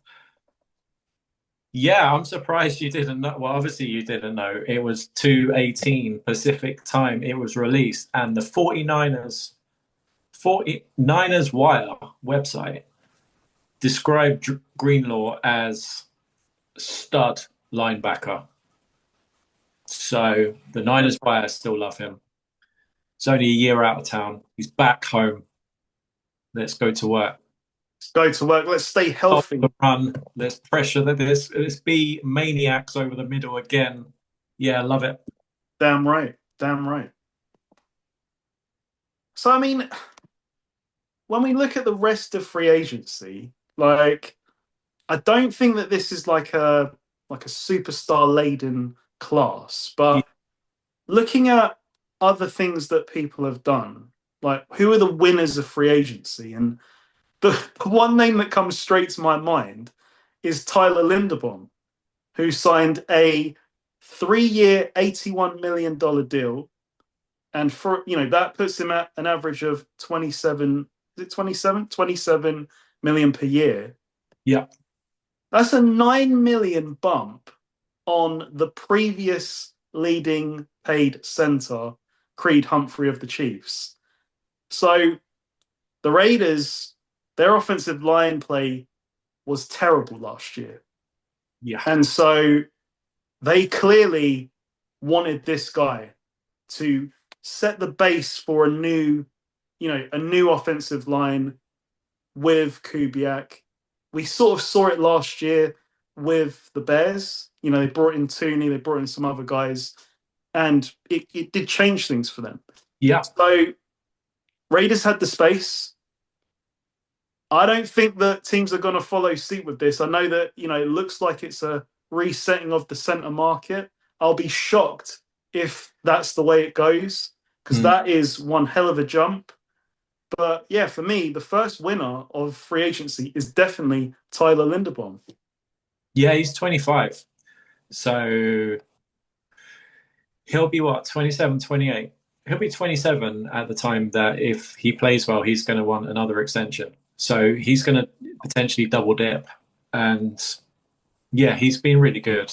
Yeah, I'm surprised you didn't know. Well, obviously you didn't know. It was 2:18 Pacific time it was released, and the 49ers Wire website described Greenlaw as stud linebacker. So the Niners Wire still love him. He's only a year out of town. He's back home. Let's go to work. Let's go to work. Let's stay Stop healthy. the run. Let's pressure this. Let's be maniacs over the middle again. Yeah, love it. Damn right. Damn right. So I mean, when we look at the rest of free agency, like I don't think that this is like a superstar laden class, Yeah, but looking at other things that people have done, like who are the winners of free agency? And the one name that comes straight to my mind is Tyler Linderbaum, who signed a 3-year, $81 million deal. And for that puts him at an average of 27, is it 27 million per year. yeah, That's a 9 million bump on the previous leading paid center, Creed Humphrey of the Chiefs. So the Raiders, their offensive line play was terrible last year. yeah, And so they clearly wanted this guy to set the base for a new offensive line with Kubiak. We sort of saw it last year with the Bears. They brought in Tooney, they brought in some other guys, and it did change things for them. yeah, So Raiders had the space. I don't think that teams are going to follow suit with this. I know that, it looks like it's a resetting of the center market. I'll be shocked if that's the way it goes, because mm. that is one hell of a jump. But yeah, for me, the first winner of free agency is definitely Tyler Linderbaum. Yeah. He's 25, so he'll be what 27, 28. He'll be 27 at the time that if he plays well, he's going to want another extension. So he's going to potentially double dip, and yeah, he's been really good.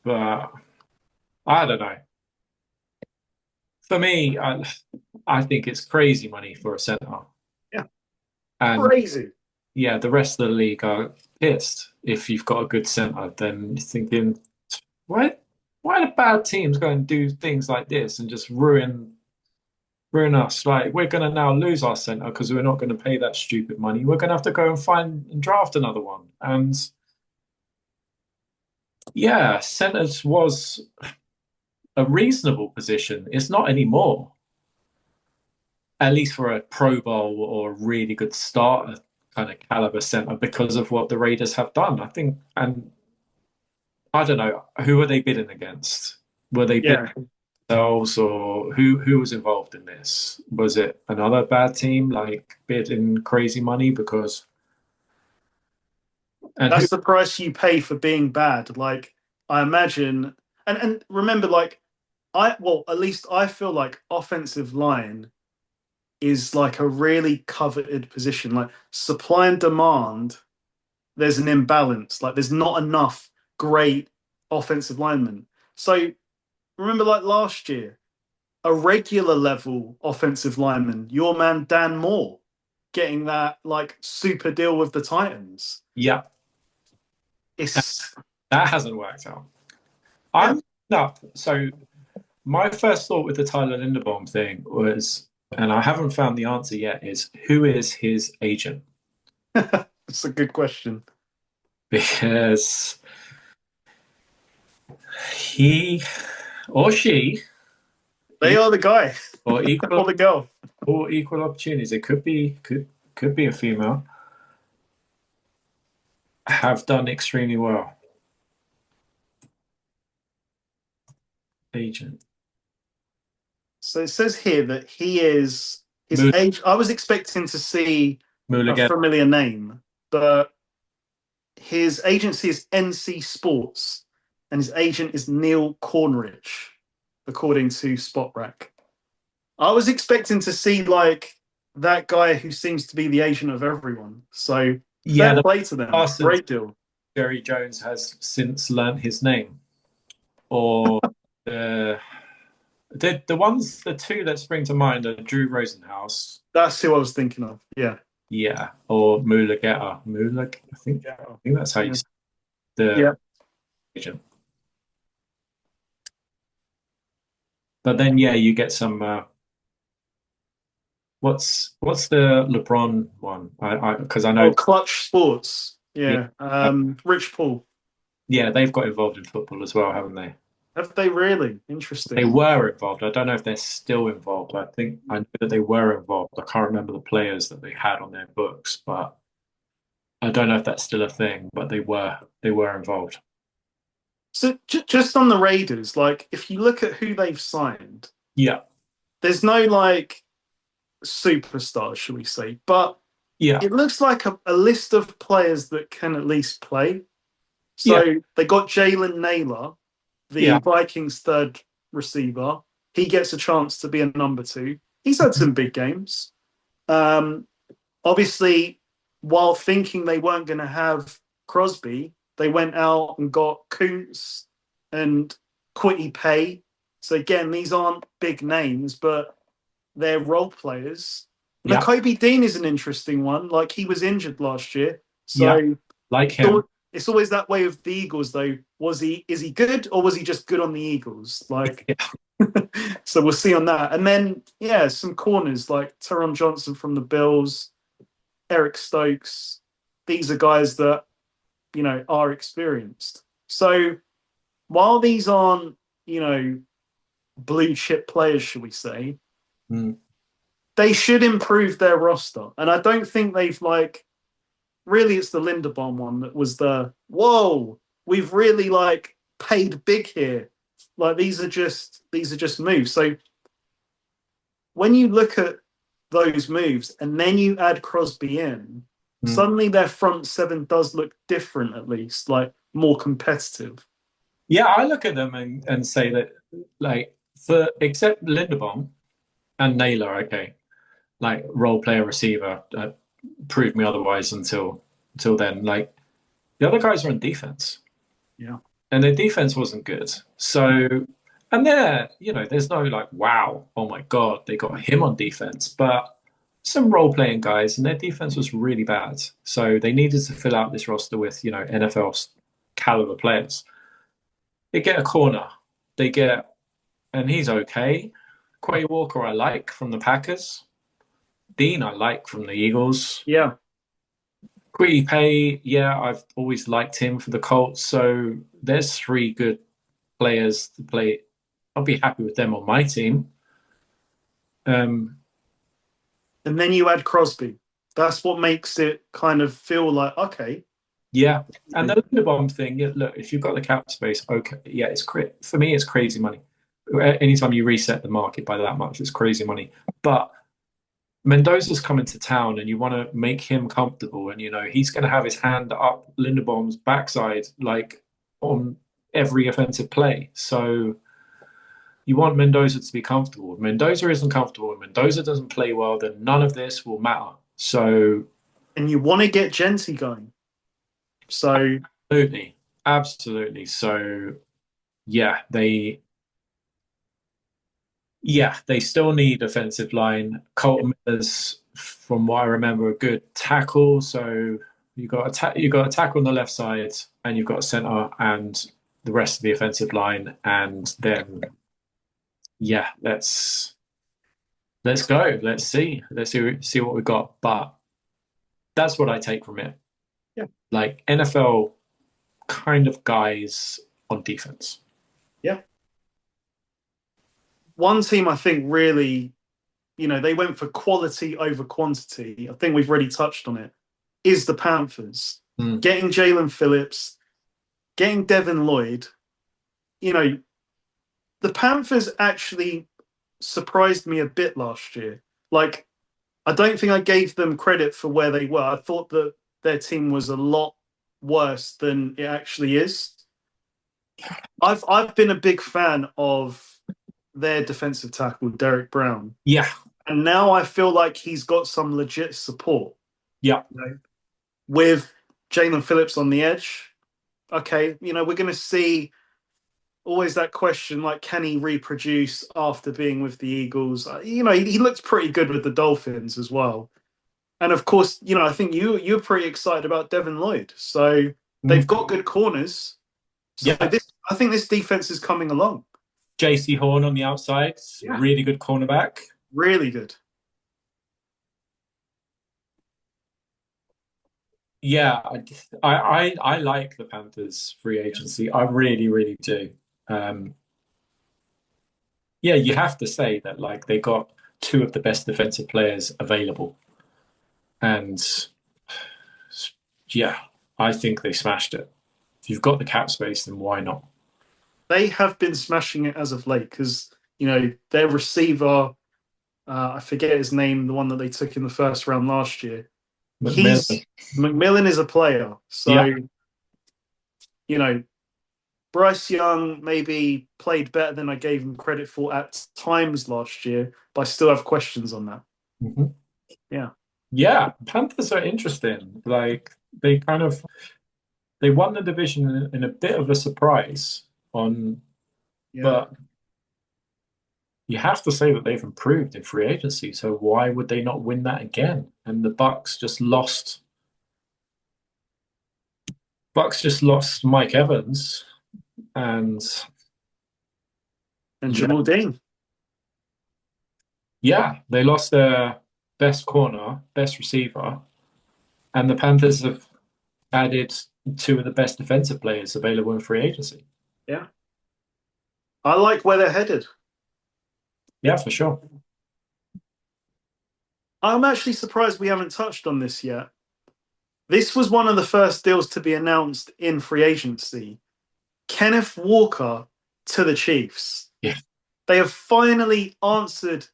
But I don't know. For me, I think it's crazy money for a center. Yeah, And crazy. yeah, the rest of the league are pissed if you've got a good center. Then you're thinking, why, why do bad teams go and do things like this and just ruin us? Like we're going to now lose our center because we're not going to pay that stupid money. We're going to have to go and find and draft another one. And yeah, centers was a reasonable position. It's not anymore. At least for a Pro Bowl or a really good starter kind of caliber center because of what the Raiders have done. I think, and I don't know, who are they bidding against? Were they bidding Yeah, themselves or who was involved in this? Was it another bad team like bidding crazy money because and who that's the price you pay for being bad. Like I imagine, and remember, like at least I feel like offensive line is like a really coveted position. Like supply and demand, there's an imbalance. Like there's not enough great offensive linemen. So remember, like last year, a regular level offensive lineman, your man Dan Moore, getting that like super deal with the Titans. yeah, It's that hasn't worked out. yeah. I'm up. So my first thought with the Tyler Linderbaum thing was, and I haven't found the answer yet, is who is his agent? It's a good question. Because he or she They e- are the guy or or equal the girl. or equal opportunities. It could be a female. Have done extremely well. Agent So it says here that he is his Mool- age. I was expecting to see a Mulligan. familiar name, but his agency is NC Sports, and his agent is Neil Cornrich, according to SpotRack. I was expecting to see like that guy who seems to be the agent of everyone. So Yeah, fair the play to them. Parsons Great deal. Jerry Jones has since learnt his name, or the the two that spring to mind are Drew Rosenhaus, That's who I was thinking of. Yeah. yeah, or Mulageta. I think that's how you Yeah. say the Yeah. agent. But then, yeah, you get some. What's the LeBron one? I because I Oh, know, Clutch Sports. yeah, Yeah. Rich Paul. yeah, they've got involved in football as well, haven't they? Have they really? They Interesting. were involved. I don't know if they're still involved. I think I know that they were involved. I can't remember the players that they had on their books, but I don't know if that's still a thing. But they were involved. So just on the Raiders, like if you look at who they've signed, Yeah, there's no like superstars, should we say? But yeah, it looks like a list of players that can at least play. yeah, So they got Jalen Naylor, the yeah. Vikings' third receiver. He gets a chance to be a number two. He's had some big games. Um, Obviously, while thinking they weren't going to have Crosby, they went out and got Kuntz and Quitty Pay. So again, these aren't big names, but they're role players. Yeah, Nakobe Dean is an interesting one. Like he was injured last year, yeah, so like him. it's always that way with the Eagles. Though, is he good or was he just good on the Eagles? Like, Yeah, so we'll see on that. And then yeah, some corners like Teron Johnson from the Bills, Eric Stokes. These are guys that are experienced. So while these aren't blue chip players, should we say, mm, they should improve their roster. And I don't think they've like really. It's the Linderbaum one that was the whoa. We've really like paid big here. Like these are just moves. So when you look at those moves and then you add Crosby in, mm. suddenly their front seven does look different, at least like more competitive. Yeah. I look at them and say that like for except Linderbaum and Naylor, okay, like role player receiver, proved me otherwise until then. Like the other guys are on defense, Yeah. and their defense wasn't good. So, and there's no like, wow, oh my God, they got him on defense, but some role playing guys, and their defense was really bad. So they needed to fill out this roster with, NFL caliber players. They get a corner, they get, and he's okay. Quay Walker, I like from the Packers. Dean, I like from the Eagles. Yeah. Quiddy Pay, yeah, I've always liked him for the Colts. So there's three good players to play. I'll be happy with them on my team. Um, And then you add Crosby. That's what makes it kind of feel like, okay. yeah, and the Linderbaum thing. Yeah, look, if you've got the cap space, okay, yeah, for me, it's crazy money. Anytime you reset the market by that much, it's crazy money. But Mendoza's coming to town, and you want to make him comfortable, and he's going to have his hand up Linderbaum's backside, like on every offensive play. So you want Mendoza to be comfortable. If Mendoza isn't comfortable and Mendoza doesn't play well, then none of this will matter. So And you want to get Genti going. So absolutely, absolutely. So yeah, they still need offensive line. Colton Miller's, from what I remember, a good tackle. So you got a tackle on the left side, and you've got a center and the rest of the offensive line, and then yeah, let's go. Let's see what we got. But that's what I take from it. yeah, Like NFL kind of guys on defense. yeah. One team I think really, they went for quality over quantity. I think we've already touched on it. Is the Panthers Mm. getting Jalen Phillips, getting Devin Lloyd? The Panthers actually surprised me a bit last year. Like, I don't think I gave them credit for where they were. I thought that their team was a lot worse than it actually is. I've been a big fan of their defensive tackle, Derek Brown. Yeah, And now I feel like he's got some legit support. yeah, With Jalen Phillips on the edge, okay, we're going to see always that question like, can he reproduce after being with the Eagles? He looks pretty good with the Dolphins as well. And of course, I think you're pretty excited about Devin Lloyd. So they've Mm. got good corners. So Yeah, I think this defense is coming along. JC Horn on the outside, Yeah. really good cornerback. Really good. Yeah, I like the Panthers free agency. I really, really do. Um, yeah, you have to say that like they got two of the best defensive players available, and yeah, I think they smashed it. If you've got the cap space, then why not? They have been smashing it as of late because, their receiver, I forget his name, the one that they took in the first round last year. McMillan. McMillan is a player. Yeah. So, you know, Bryce Young maybe played better than I gave him credit for at times last year, but I still have questions on that. Mhm. Yeah. Yeah, Panthers are interesting. Like they kind of they won the division in a bit of a surprise on, Yeah. but you have to say that they've improved in free agency. So why would they not win that again? And the Bucks just lost Mike Evans, and And yeah, Jamal Dean. yeah, they lost their best corner, best receiver, and the Panthers have added two of the best defensive players available in free agency. Yeah. I like where they're headed. Yeah, for sure. I'm actually surprised we haven't touched on this yet. This was one of the first deals to be announced in free agency. Kenneth Walker to the Chiefs. Yeah. They have finally answered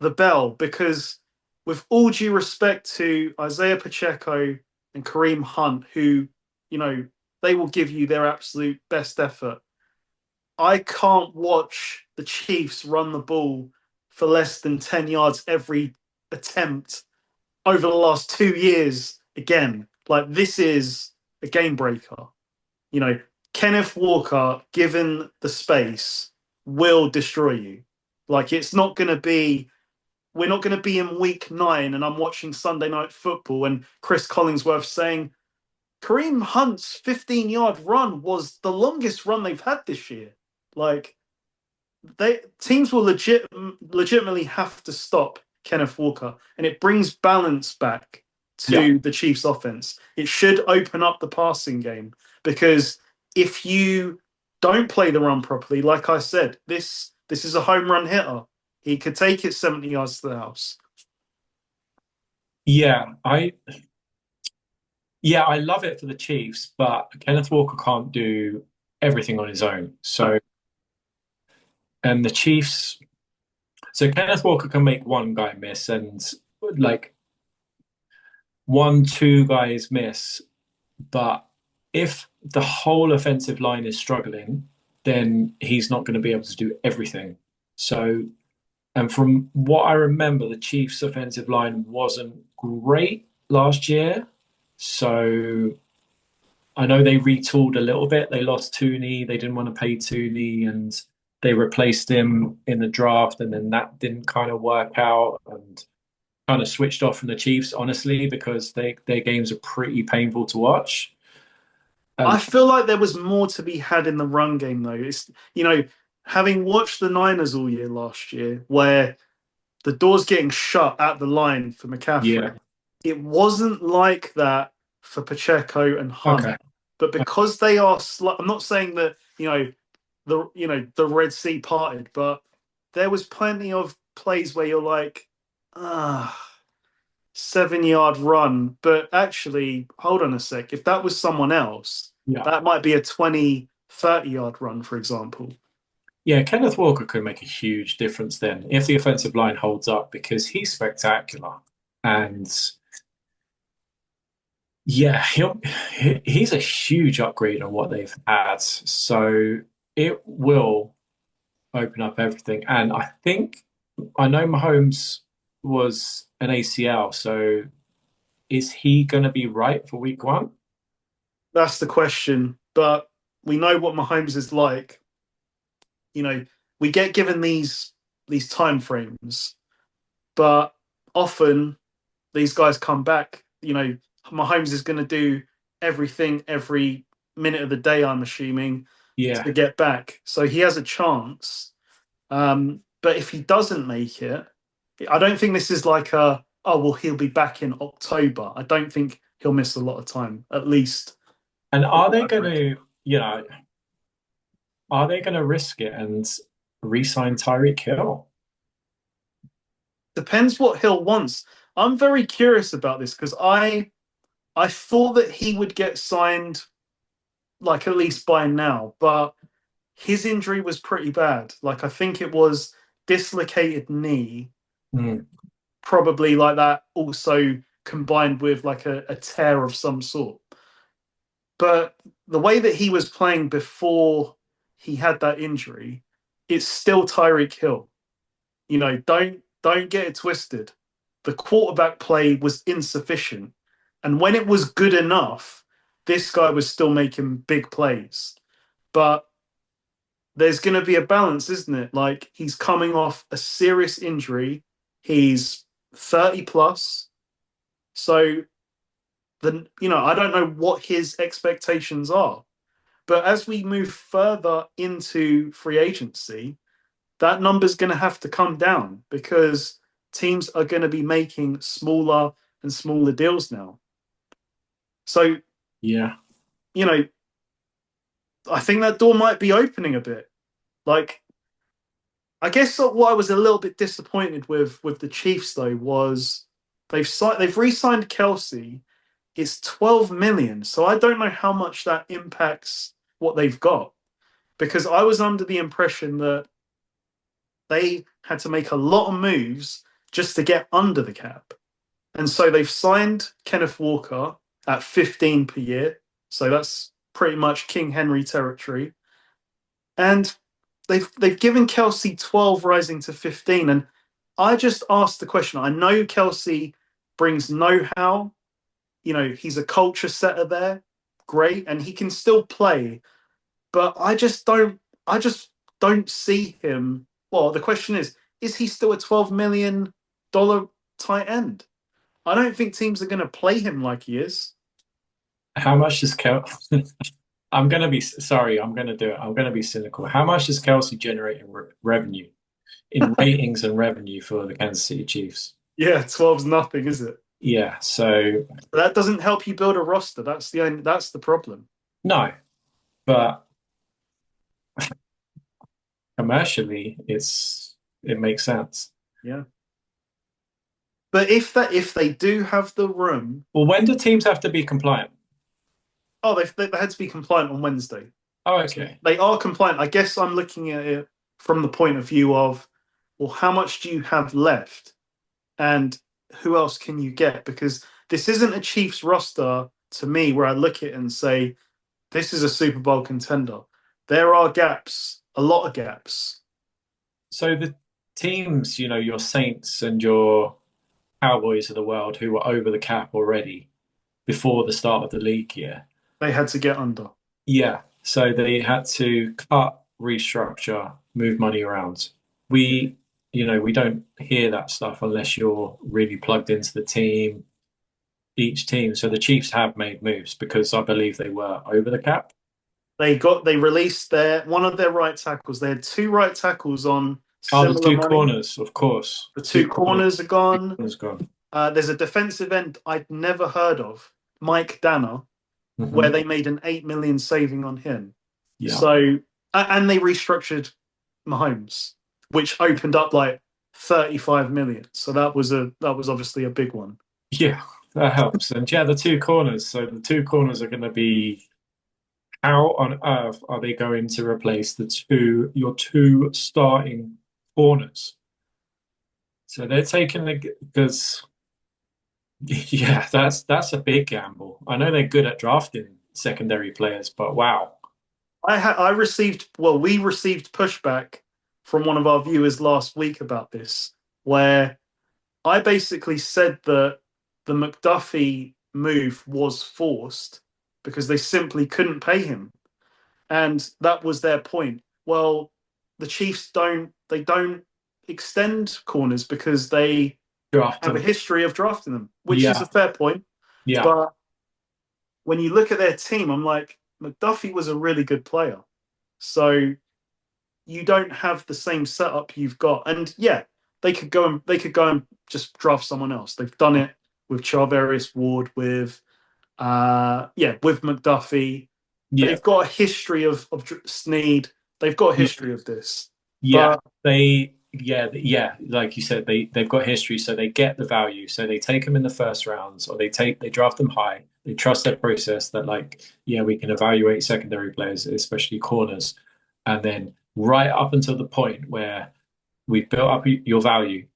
the bell because, with all due respect to Isaiah Pacheco and Kareem Hunt, who, you know, they will give you their absolute best effort, I can't watch the Chiefs run the ball for less than 10 yards every attempt over the last 2 years again. Like, this is a game breaker. You know, Kenneth Walker, given the space, will destroy you. Like, it's not going to be, we're not going to be in week 9 and I'm watching Sunday Night Football and Chris Collinsworth saying, Kareem Hunt's 15-yard run was the longest run they've had this year. Like, teams will legitimately have to stop Kenneth Walker, and it brings balance back Yeah. to the Chiefs' offense. It should open up the passing game because if you don't play the run properly, like I said, this is a home run hitter. He could take it 70 yards to the house. Yeah, I love it for the Chiefs, but Kenneth Walker can't do everything on his own. No. So, and the Chiefs, so Kenneth Walker can make one guy miss and like one, two guys miss. But if the whole offensive line is struggling, then he's not going to be able to do everything. So, and from what I remember, the Chiefs' offensive line wasn't great last year. So I know they retooled a little bit. They lost Tooney. They didn't want to pay Tooney, and they replaced him in the draft, and then that didn't kind of work out, and kind of switched off from the Chiefs, honestly, because their games are pretty painful to watch. I And feel like there was more to be had in the run game, though. It's, having watched the Niners all year last year, where the door's getting shut at the line for yeah, McCaffrey. It wasn't like that for Pacheco and Hunt, okay, but because they are, I'm not saying that the Red Sea parted, but there was plenty of plays where you're like, 7 yard run, but actually, hold on a sec. If that was someone else, yeah, that might be a 20, 30 yard run, for example. yeah. Kenneth Walker could make a huge difference then if the offensive line holds up because he's spectacular, and yeah, he's a huge upgrade on what they've had. So it will open up everything. And I know Mahomes was an ACL, so is he going to be right for week 1? That's the question. but we know what Mahomes is like. You know, we get given these time frames, but often these guys come back. You know, Mahomes is going to do everything every minute of the day, I'm assuming, Yeah. to get back. So he has a chance. But if he doesn't make it, I don't think this is like a, oh, well, he'll be back in October. I don't think he'll miss a lot of time, at least. And From are what they I've going read. to, are they going to risk it and re-sign Tyreek Hill? Depends what Hill wants. I'm very curious about this because I thought that he would get signed like at least by now, but his injury was pretty bad. Like I think it was dislocated knee, Mm, probably like that also combined with like a tear of some sort. But the way that he was playing before he had that injury, it's still Tyreek Hill. You know, don't get it twisted. The quarterback play was insufficient. And when it was good enough, this guy was still making big plays. But there's going to be a balance, isn't it? Like he's coming off a serious injury. He's 30 plus. So then, I don't know what his expectations are. But as we move further into free agency, that number's going to have to come down because teams are going to be making smaller and smaller deals now. So, yeah. you know, I think that door might be opening a bit. Like, I guess what I was a little bit disappointed with the Chiefs though was they've re-signed Kelsey. It's 12 million, so I don't know how much that impacts what they've got because I was under the impression that they had to make a lot of moves just to get under the cap. And so they've signed Kenneth Walker at 15 per year. So that's pretty much King Henry territory. And they've given Kelsey 12 rising to 15. And I just asked the question. I know Kelsey brings know-how. He's a culture setter there. Great. And he can still play. But I just don't see him. Well, the question is he still a $12 million tight end? I don't think teams are going to play him like he is. How much does Kel? I'm going to be sorry. I'm going to do it. I'm going to be cynical. How much does Kelsey generate in revenue, in ratings and revenue for the Kansas City Chiefs? Yeah, 12's nothing, is it? Yeah. So But that doesn't help you build a roster. That's the problem. no, but commercially, it makes sense. Yeah. But if they do have the room, Well, when do teams have to be compliant? oh, they had to be compliant on Wednesday. Oh, So okay. they are compliant. I guess I'm looking at it from the point of view of, well, how much do you have left? And who else can you get? Because this isn't a Chiefs roster to me where I look at it and say, this is a Super Bowl contender. There are gaps, a lot of gaps. So the teams, your Saints and your Cowboys of the world who were over the cap already before the start of the league year. They had to get under. Yeah. So they had to cut, restructure, move money around. Yeah. We don't hear that stuff unless you're really plugged into the team, each team. So the Chiefs have made moves because I believe they were over the cap. They released one of their right tackles. They had two right tackles on Oh, the similar two money. corners, of course. The Two two corners, corners are gone. corners gone. There's a defensive end I'd never heard of, Mike Danner, where Hmm. they made an 8 million saving on him. Yeah. So and they restructured Mahomes, which opened up like 35 million. So that was obviously a big one. Yeah, that helps. And yeah, the two corners. So the two corners are going to be how on earth are they going to replace your two starting corners? So they're taking because yeah, that's a big gamble. I know they're good at drafting secondary players, but wow. We received pushback from one of our viewers last week about this, where I basically said that the McDuffie move was forced because they simply couldn't pay him. and that was their point. Well, the Chiefs don't extend corners because they Draft have a them. history of drafting them, which is a Yeah, fair point. yeah, But when you look at their team, I'm like, McDuffie was a really good player. So you don't have the same setup you've got. And yeah, they could go and just draft someone else. They've done it with Charvarius Ward, with McDuffie. yeah, They've got a history of Snead. They've got a yeah, history of this. yeah. But Yeah. Like you said, they've got history, so they get the value. So they take them in the first rounds, or they draft them high. They trust their process that like, yeah, we can evaluate secondary players, especially corners, and then right up until the point where we've built up your value.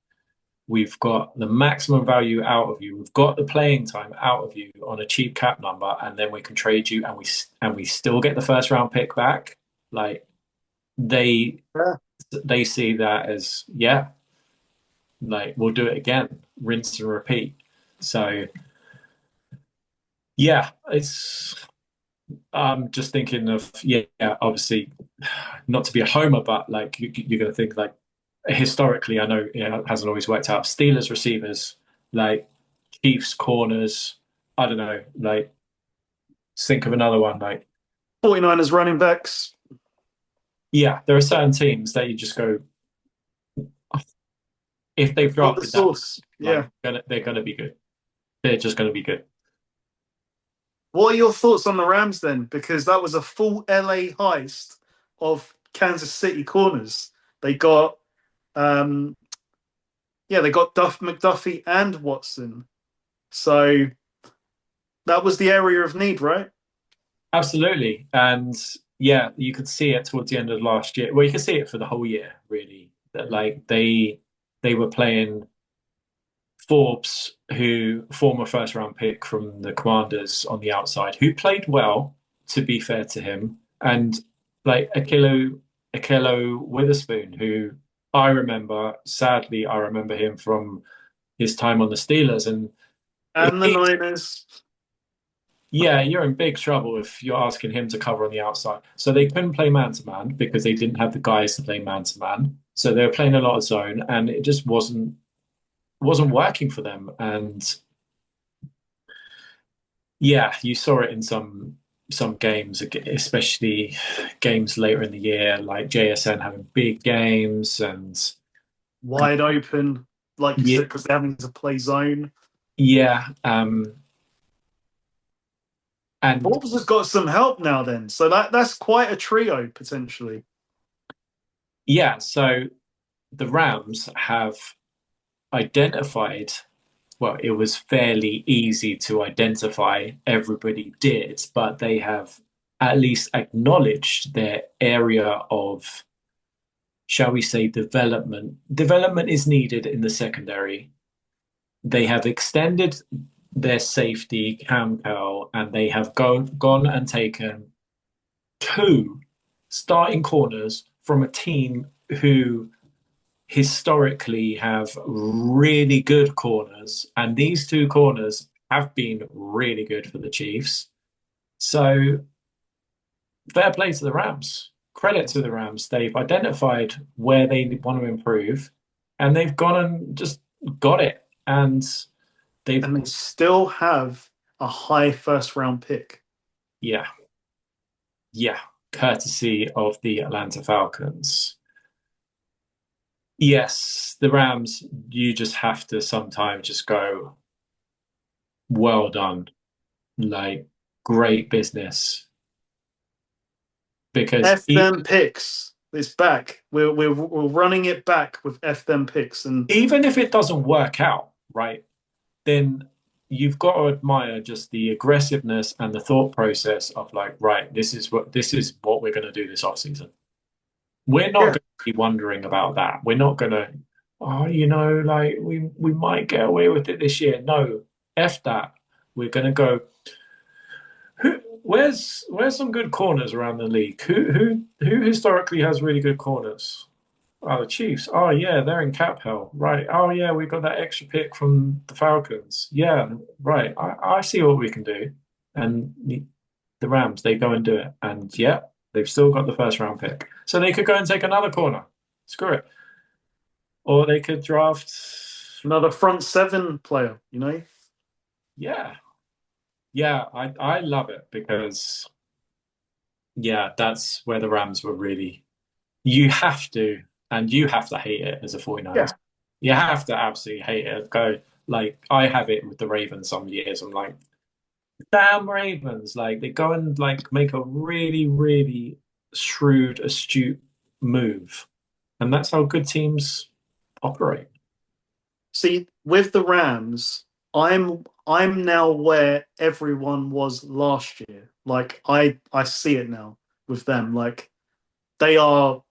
We've got the maximum value out of you. We've got the playing time out of you on a cheap cap number, and then we can trade you, and we still get the first round pick back. Like they yeah, they see that as yeah, like we'll do it again, rinse and repeat. So yeah, it's I'm just thinking of yeah, obviously not to be a homer, but like you're going to think like historically, I know it hasn't always worked out. Steelers receivers, like Chiefs corners, I don't know, like think of another one. Like 49ers running backs. yeah, there are certain teams that you just go if they've Got the drafted that, sauce. like Yeah. they're gonna be good. They're just gonna be good. What are your thoughts on the Rams then? Because that was a full LA heist of Kansas City corners. They got um they got Duff McDuffie and Watson. So that was the area of need, right? Absolutely. And yeah, you could see it towards the end of last year. Well, you could see it for the whole year, really. That like they were playing Forbes, who former first round pick from the Commanders on the outside, who played well, to be fair to him, and like Akelo Witherspoon, who I remember him from his time on the Steelers, and And the he Niners. yeah, you're in big trouble if you're asking him to cover on the outside. So they couldn't play man to man because they didn't have the guys to play man to man. So they were playing a lot of zone, and it just wasn't working for them. And yeah, you saw it in some games, especially games later in the year, like JSN having big games and Wide open, like you yeah, said, because they're having to play zone. yeah, and Forbes has got some help now then. So that's quite a trio potentially. yeah. So the Rams have identified. Well, it was fairly easy to identify. Everybody did, but they have at least acknowledged their area of, shall we say, development. Development is needed in the secondary. They have extended their safety, Campbell, and they have gone and taken two starting corners from a team who historically have really good corners, and these two corners have been really good for the Chiefs. So fair play to the Rams. Credit to the Rams. They've identified where they want to improve, and they've gone and just got it. And they've, And they still have a high first round pick. yeah, yeah, courtesy of the Atlanta Falcons. Yes, the Rams, you just have to sometimes just go, well done. Like, great business. Because F them picks. It's back. We're running it back with F them picks. And even if it doesn't work out, right, then you've got to admire just the aggressiveness and the thought process of like, right, this is what we're going to do this offseason. We're not yeah, going to be wondering about that. We're not going to, oh, like we might get away with it this year. No, F that. We're going to go. Where's some good corners around the league? Who historically has really good corners? Oh, the Chiefs. Oh yeah, they're in cap hell. Right. Oh yeah, we got that extra pick from the Falcons. Yeah, right. I see what we can do. And the Rams, they go and do it. And yeah, They've still got the first round pick. So they could go and take another corner. Screw it. Or they could draft, Another front seven player, you know? yeah. Yeah, I love it because yeah, that's where the Rams were really you have to and you have to hate it as a 49ers. Yeah. You have to absolutely hate it. Go like I have it with the Ravens some years. I'm like, damn Ravens. Like they go and like make a really, really shrewd, astute move. And that's how good teams operate. See, with the Rams, I'm now where everyone was last year. Like I see it now with them. Like they are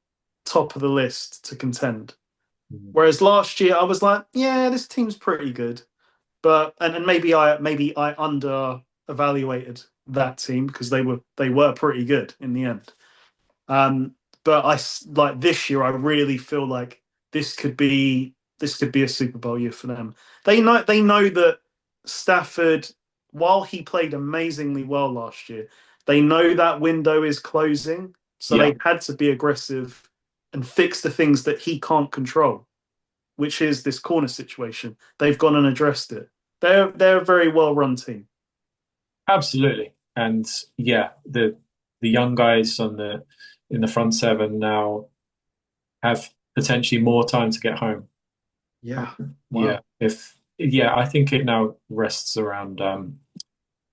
top of the list to contend. Mhm. Whereas last year I was like, yeah, this team's pretty good. But and maybe I under evaluated that team because they were pretty good in the end. Um, but like this year, I really feel like this could be a Super Bowl year for them. They know that Stafford, while he played amazingly well last year, they know that window is closing, so Yeah, they had to be aggressive and fix the things that he can't control, which is this corner situation. They've gone and addressed it. They're a very well run team. absolutely. And yeah, the young guys on the in the front seven now have potentially more time to get home. Yeah. Yeah, Wow. if yeah, I think it now rests around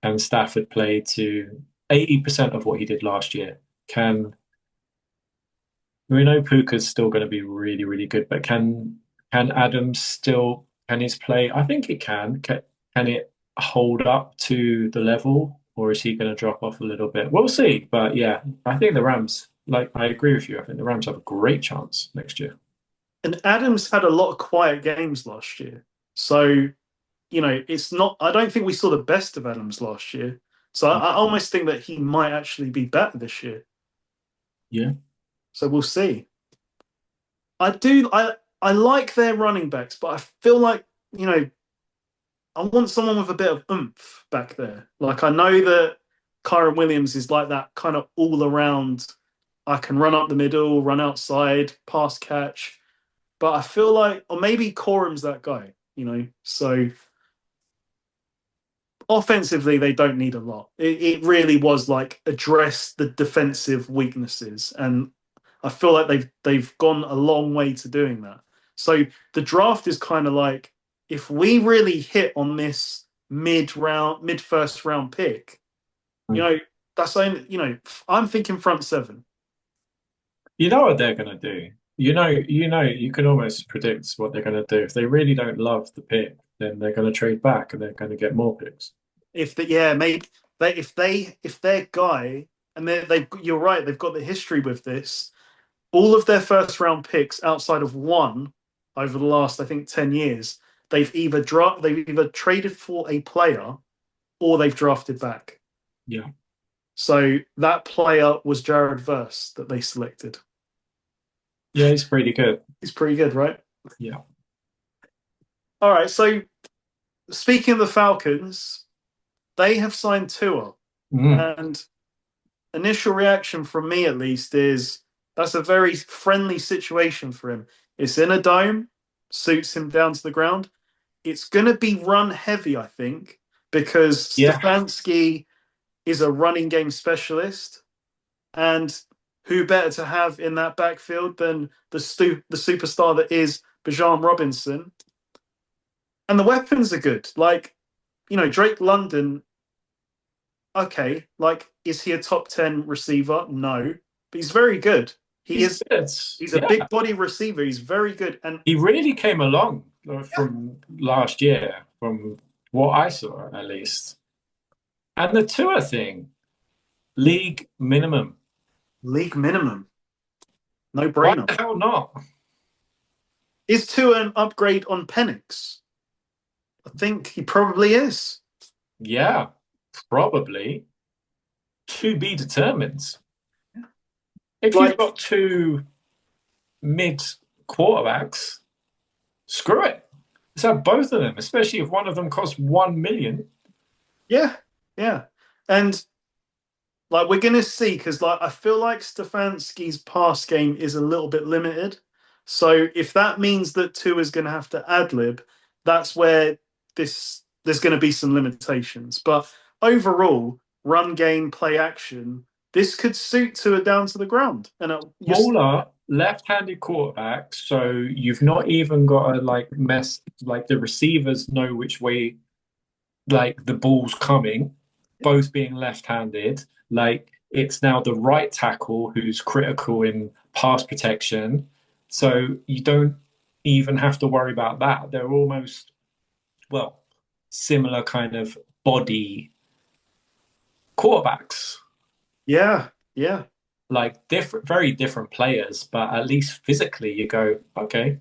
can Stafford play to 80% of what he did last year? Can we know Puka's still going to be really, really good, but can Adams still can his play? I think it can. Can it hold up to the level, or is he going to drop off a little bit? We'll see. But yeah, I think the Rams, like I agree with you. I think the Rams have a great chance next year. And Adams had a lot of quiet games last year. So, it's not, I don't think we saw the best of Adams last year. So I almost think that he might actually be better this year. Yeah. So we'll see. I like their running backs, but I feel like, you know, I want someone with a bit of oomph back there. Like I know that Kyron Williams is like that kind of all around, I can run up the middle, run outside, pass catch. But I feel like, or maybe Corum's that guy. So offensively, they don't need a lot. It really was like address the defensive weaknesses, and I feel like they've gone a long way to doing that. So the draft is kind of like if we really hit on this mid first round pick, you Mm. know, that's only I'm thinking front seven. You know what they're going to do. You can almost predict what they're going to do. If they really don't love the pick, then they're going to trade back and they're going to get more picks. If the yeah, maybe if their guy and they've you're right, they've got the history with this. All of their first round picks outside of one over the last I think 10 years, they've either traded for a player or they've drafted back. Yeah. So that player was Jared Verse that they selected. Yeah, he's pretty good. He's pretty good, right? Yeah. All right. So speaking of the Falcons, they have signed Tua, Mm. and initial reaction from me at least is that's a very friendly situation for him. It's in a dome, suits him down to the ground. It's going to be run heavy, I think, because Yeah. Stefanski is a running game specialist, and who better to have in that backfield than the superstar that is Bijan Robinson? And the weapons are good. Like, Drake London, okay, like, is he a top 10 receiver? No, but he's very good. He He's is, good. he's a Yeah. big body receiver. He's very good. And He really came along from last year, from what I saw at least. And the Tua thing, league minimum. league minimum, no Why brainer. the hell not? Is Tua an upgrade on Penix? I think he probably is. Yeah, probably to be determined. If you've Like, got two mid quarterbacks, screw it. Let's have both of them, especially if one of them costs 1 million. yeah, yeah. And Like we're gonna see because like I feel like Stefanski's pass game is a little bit limited. So if that means that Tua is gonna have to ad lib, that's where there's gonna be some limitations. But overall, run game, play action, this could suit Tua down to the ground. And Smaller, left-handed quarterback, so you've not even got to like mess like the receivers know which way like the ball's coming, both being left-handed. Like it's now the right tackle who's critical in pass protection. So you don't even have to worry about that. They're almost, well, similar kind of body quarterbacks. yeah, yeah. Like different, very different players, but at least physically you go, okay,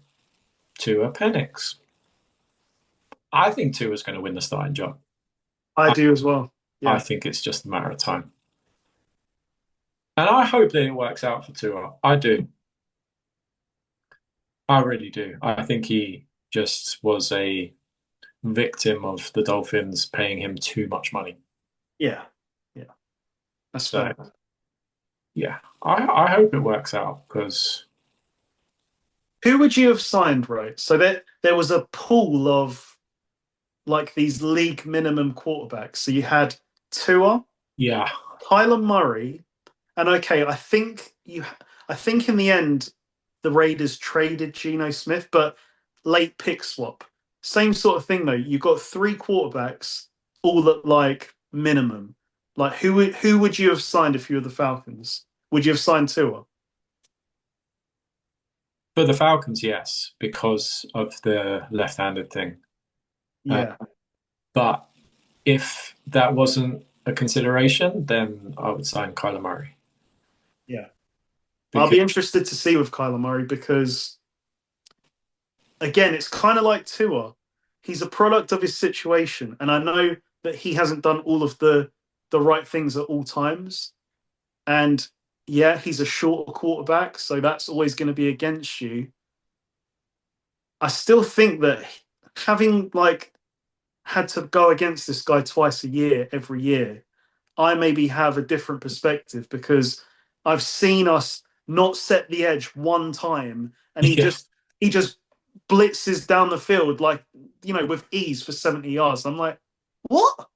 Tua Penix. I think Tua's going to win the starting job. I I, do as well. I Yeah. think it's just a matter of time. And I hope that it works out for Tua. I do. I really do. I think he just was a victim of the Dolphins paying him too much money. Yeah. Yeah. That's So, fair. yeah, I hope it works out because, Who would you have signed, right? So there was a pool of like these league minimum quarterbacks. So you had Tua, yeah, Kyler Murray, and okay, I think in the end the Raiders traded Geno Smith, but late pick swap. Same sort of thing though. You got three quarterbacks, all at like minimum. Like who would you have signed if you were the Falcons? Would you have signed Tua? for the Falcons, yes, because of the left-handed thing. Uh, Yeah, but if that wasn't a consideration, then I would sign Kyler Murray yeah. I'll because be interested to see with Kyler Murray because again, it's kind of like Tua. He's a product of his situation, and I know that he hasn't done all of the right things at all times. And yeah, he's a shorter quarterback, so that's always going to be against you. I still think that having like had to go against this guy twice a year, every year, I maybe have a different perspective because I've seen us not set the edge one time, and he yeah, just he just blitzes down the field like with ease for 70 yards. I'm like, what?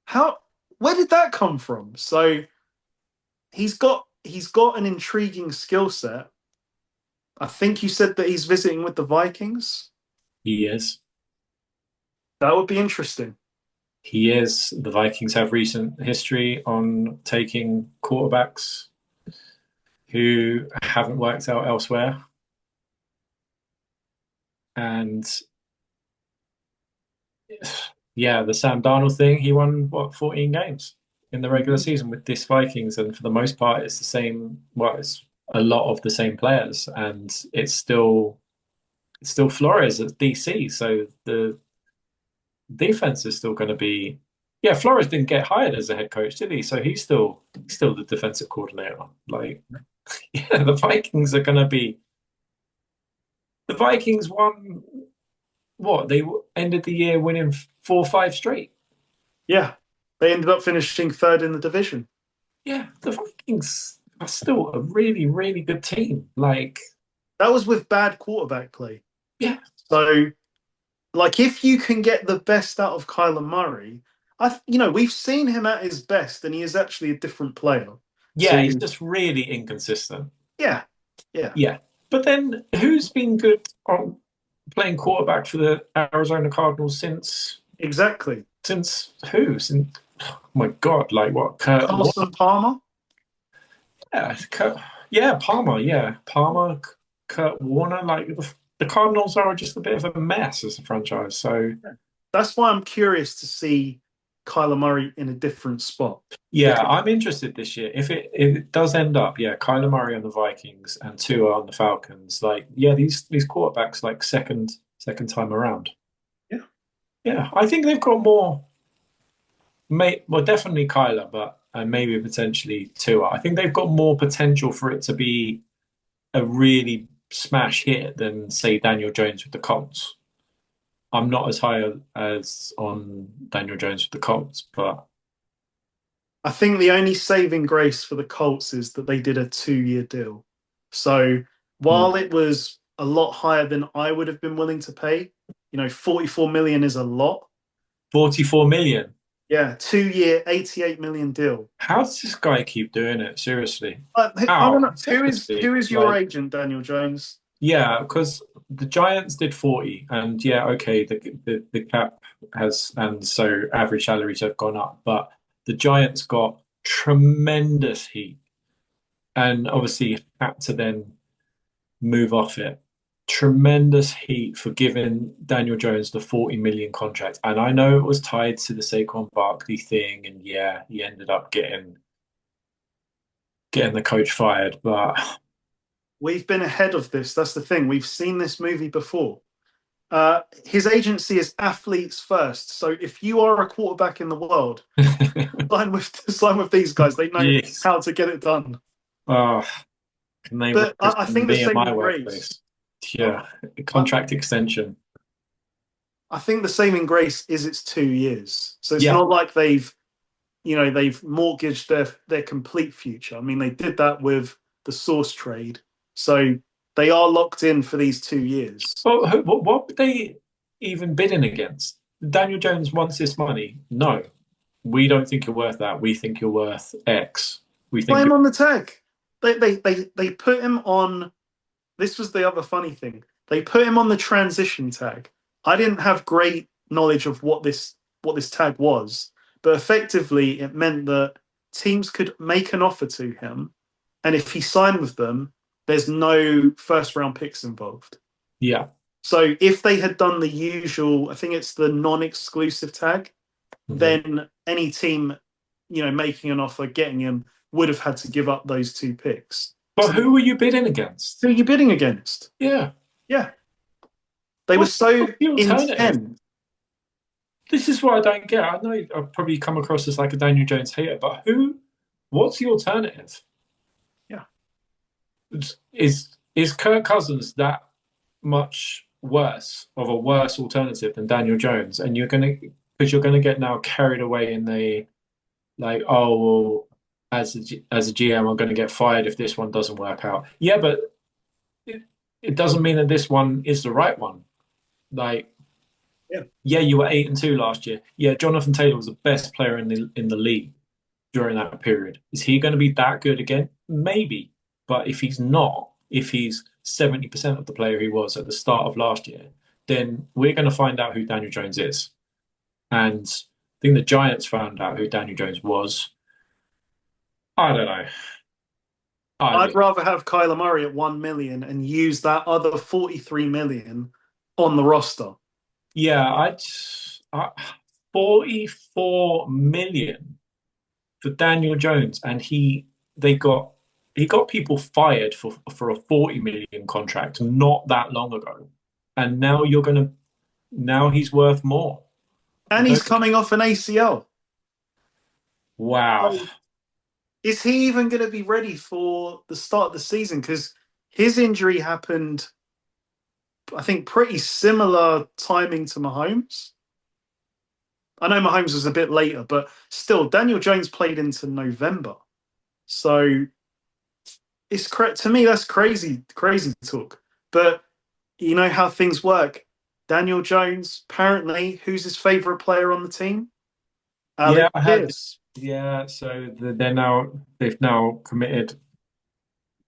How? Where did that come from? So he's got an intriguing skill set. I think you said that he's visiting with the Vikings. he is. That would be interesting. He is. The Vikings have recent history on taking quarterbacks who haven't worked out elsewhere. And yeah, the Sam Darnold thing, he won what, 14 games in the regular Mhm. season with this Vikings. And for the most part, it's the same, well, it's a lot of the same players. And it's still Flores at DC. So the defense is still going to be, yeah, Flores didn't get hired as a head coach, did he? So he's still the defensive coordinator. Like, yeah, the Vikings won what? They ended the year winning 4 or 5 straight. Yeah, they ended up finishing third in the division. Yeah, the Vikings are still a really, really good team. Like, That was with bad quarterback play. yeah, So, like, if you can get the best out of Kyler Murray, we've seen him at his best, and he is actually a different player. yeah, he's To just really inconsistent. yeah, yeah, Yeah. But then who's been good on playing quarterback for the Arizona Cardinals exactly. since who? Since oh my God, like what? Kurt Carson Palmer. Yeah, yeah, Palmer, yeah, Palmer, Kurt Warner. Like the Cardinals are just a bit of a mess as a franchise. So That's why I'm curious to see Kyler Murray in a different spot yeah, because I'm interested this year. If it does end up, yeah, Kyler Murray on the Vikings and Tua on the Falcons. Like, yeah, these quarterbacks like second time around. yeah, Yeah, I think they've got more. Well, definitely Kyler, but maybe potentially Tua. I think they've got more potential for it to be a really smash hit than say Daniel Jones with the Colts. I'm not as high as on Daniel Jones with the Colts, but I think the only saving grace for the Colts is that they did a 2-year deal. So Hmm. while it was a lot higher than I would have been willing to pay, 44 million is a lot. 44 million. Yeah, 2-year, 88 million deal. How does this guy keep doing it? Seriously. I want How? to, who is Seriously. who is your Like, agent, Daniel Jones? yeah, because the Giants did 40, and yeah, okay, the cap has, and so average salaries have gone up, but the Giants got tremendous heat and obviously had to then move off it. Tremendous heat for giving Daniel Jones the 40 million contract. And I know it was tied to the Saquon Barkley thing, and yeah, he ended up getting the coach fired, but We've been ahead of this. That's the thing. We've seen this movie before. His agency is athletes first. So if you are a quarterback in the world, sign with these guys. They know jeez. how to get it done. Oh, can they But I represent think the me and my saving grace. workplace? Yeah, I, contract extension. I think the saving grace is it's 2 years. So it's Yeah. not like they've mortgaged their complete future. I mean, they did that with the source trade. So they are locked in for these 2 years. Well, what were they even bidding against? Daniel Jones wants this money. No, we don't think you're worth that. We think you're worth X. We Play think him you're. on the tag. They put him on. This was the other funny thing. They put him on the transition tag. I didn't have great knowledge of what this tag was, but effectively it meant that teams could make an offer to him, and if he signed with them, there's no first round picks involved. Yeah. So if they had done the usual, I think it's the non-exclusive tag, Mhm. then any team, making an offer, getting him, would have had to give up those 2 picks. But So who were you bidding against? who are you bidding against? Yeah. Yeah, they were What, so what's the alternative? intent. This is what I don't get. I know I've probably come across as like a Daniel Jones hater, but what's the alternative? Yeah, Is Kirk Cousins that much worse of a worse alternative than Daniel Jones? And you're gonna get now carried away in the like, oh well, as a GM, I'm gonna get fired if this one doesn't work out. Yeah, but it, it doesn't mean that this one is the right one. Like, yeah. yeah, you were 8-2 last year. Yeah, Jonathan Taylor was the best player in the league during that period. Is he going to be that good again? Maybe. But if he's not, if he's 70% of the player he was at the start of last year, then we're going to find out who Daniel Jones is. And I think the Giants found out who Daniel Jones was. I don't know. I I'd just, rather have Kyler Murray at 1 million and use that other 43 million on the roster. yeah, I 44 million for Daniel Jones, and they got he got people fired for a 40 million contract not that long ago, and now he's worth more. I And he's don't. coming off an ACL. Wow. So is he even going to be ready for the start of the season? Because his injury happened, I think, pretty similar timing to Mahomes. I know Mahomes was a bit later, but still, Daniel Jones played into November. So to me, that's crazy, crazy talk. But you know how things work. Daniel Jones, apparently, who's his favorite player on the team? Yeah, Alec I heard. Pierce. Yeah, so they've now committed.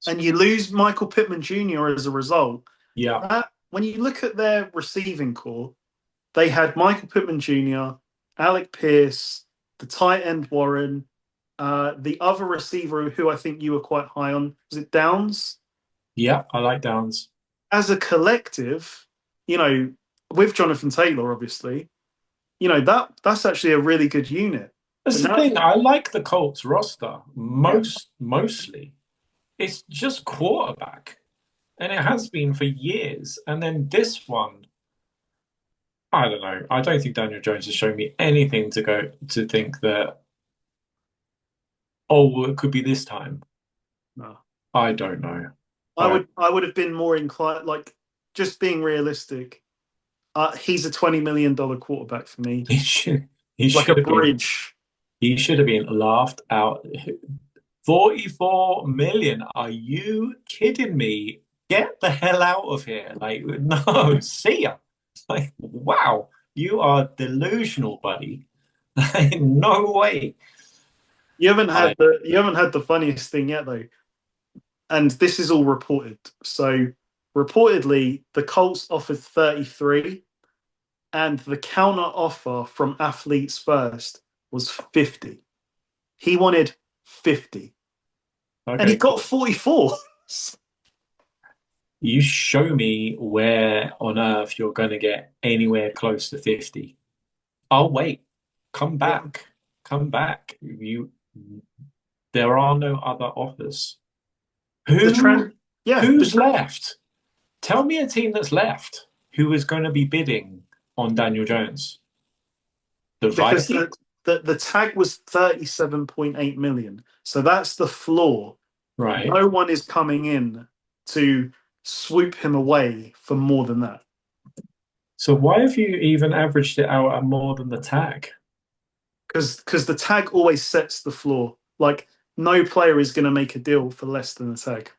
And you lose Michael Pittman Jr. as a result. Yeah, When you look at their receiving core, they had Michael Pittman Jr., Alec Pierce, the tight end Warren, the other receiver who I think you were quite high on. Was it Downs? yeah, I like Downs. As a collective, you know, with Jonathan Taylor, obviously, that's actually a really good unit. That's But the now, thing. I like the Colts roster yeah, mostly. It's just quarterback, and it has been for years. And then this one, I don't know. I don't think Daniel Jones has shown me anything to think that, oh, well, it could be this time. no. I don't know. I I would I would have been more inclined, like just being realistic. He's a $20 million quarterback for me, he should he like a should be. bridge. He should have been laughed out. 44 million. Are you kidding me? Get the hell out of here. Like, no, see ya. Like, wow, you are delusional, buddy. No way. I You haven't had the funniest thing yet though, and this is all reported. So reportedly, the Colts offered 33, and the counter offer from Athletes First was 50. He wanted 50, and he okay, got cool. 44. You show me where on earth you're going to get anywhere close to 50. I'll wait. Come Yeah, back. Come back. There are no other offers. the Who trend. Yeah, who's left? Tell me a team that's left who is going to be bidding on Daniel Jones. The because Vikings? the tag was 37.8 million. So that's the floor. Right. No one is coming in to swoop him away for more than that. So why have you even averaged it out at more than the tag? Because the tag always sets the floor. Like no player is going to make a deal for less than the tag.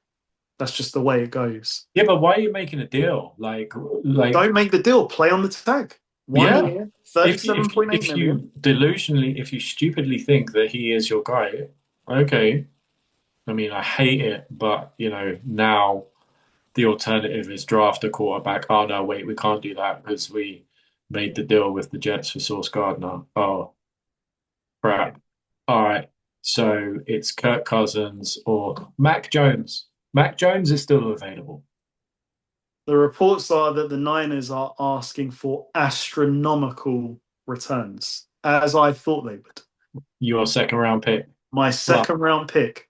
That's just the way it goes. Yeah, but why are you making a deal? Like, Don't make the deal. Play on the tag. One yeah. year, If you, if 37.8 if million. you delusionally, if you stupidly think that he is your guy, okay. I mean, I hate it, but now the alternative is draft a quarterback. Oh no, wait, we can't do that because we made the deal with the Jets for Sauce Gardner. Oh crap. All right. So it's Kirk Cousins or Mac Jones. Mac Jones is still available. The reports are that the Niners are asking for astronomical returns, as I thought they would. Your second round pick. My Plus, second round pick.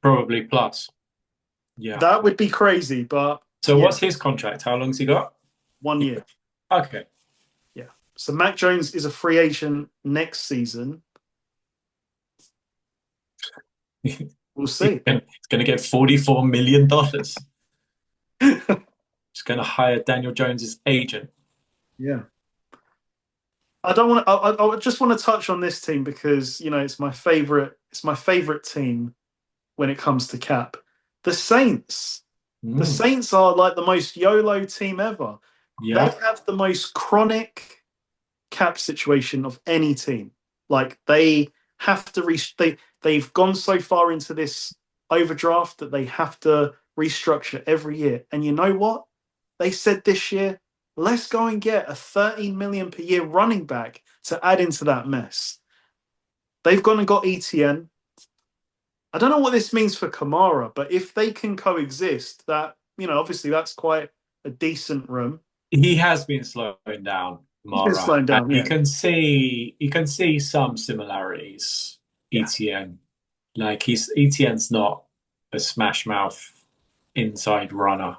probably plus. Yeah. That would be crazy, but So yeah, what's his contract? How long's he got? 1 year. Okay. Yeah. So Mac Jones is a free agent next season. We'll see. He's going to get $44 million. He's going to hire Daniel Jones's agent. Yeah. I don't want to. I just want to touch on this team because it's my favorite. It's my favorite team when it comes to cap. The Saints. The Mm, Saints are like the most YOLO team ever. They yeah. have the most chronic cap situation of any team. Like they have to they've gone so far into this overdraft that they have to restructure every year. And you know what? They said this year, let's go and get a 13 million per year running back to add into that mess. They've gone and got ETN. I don't know what this means for Kamara, but if they can coexist, that obviously that's quite a decent room. He has been slowing down, He's been Mara, slowing and down, you yeah. can see some similarities. Yeah. ETN, like he's ETN's not a smash mouth inside runner.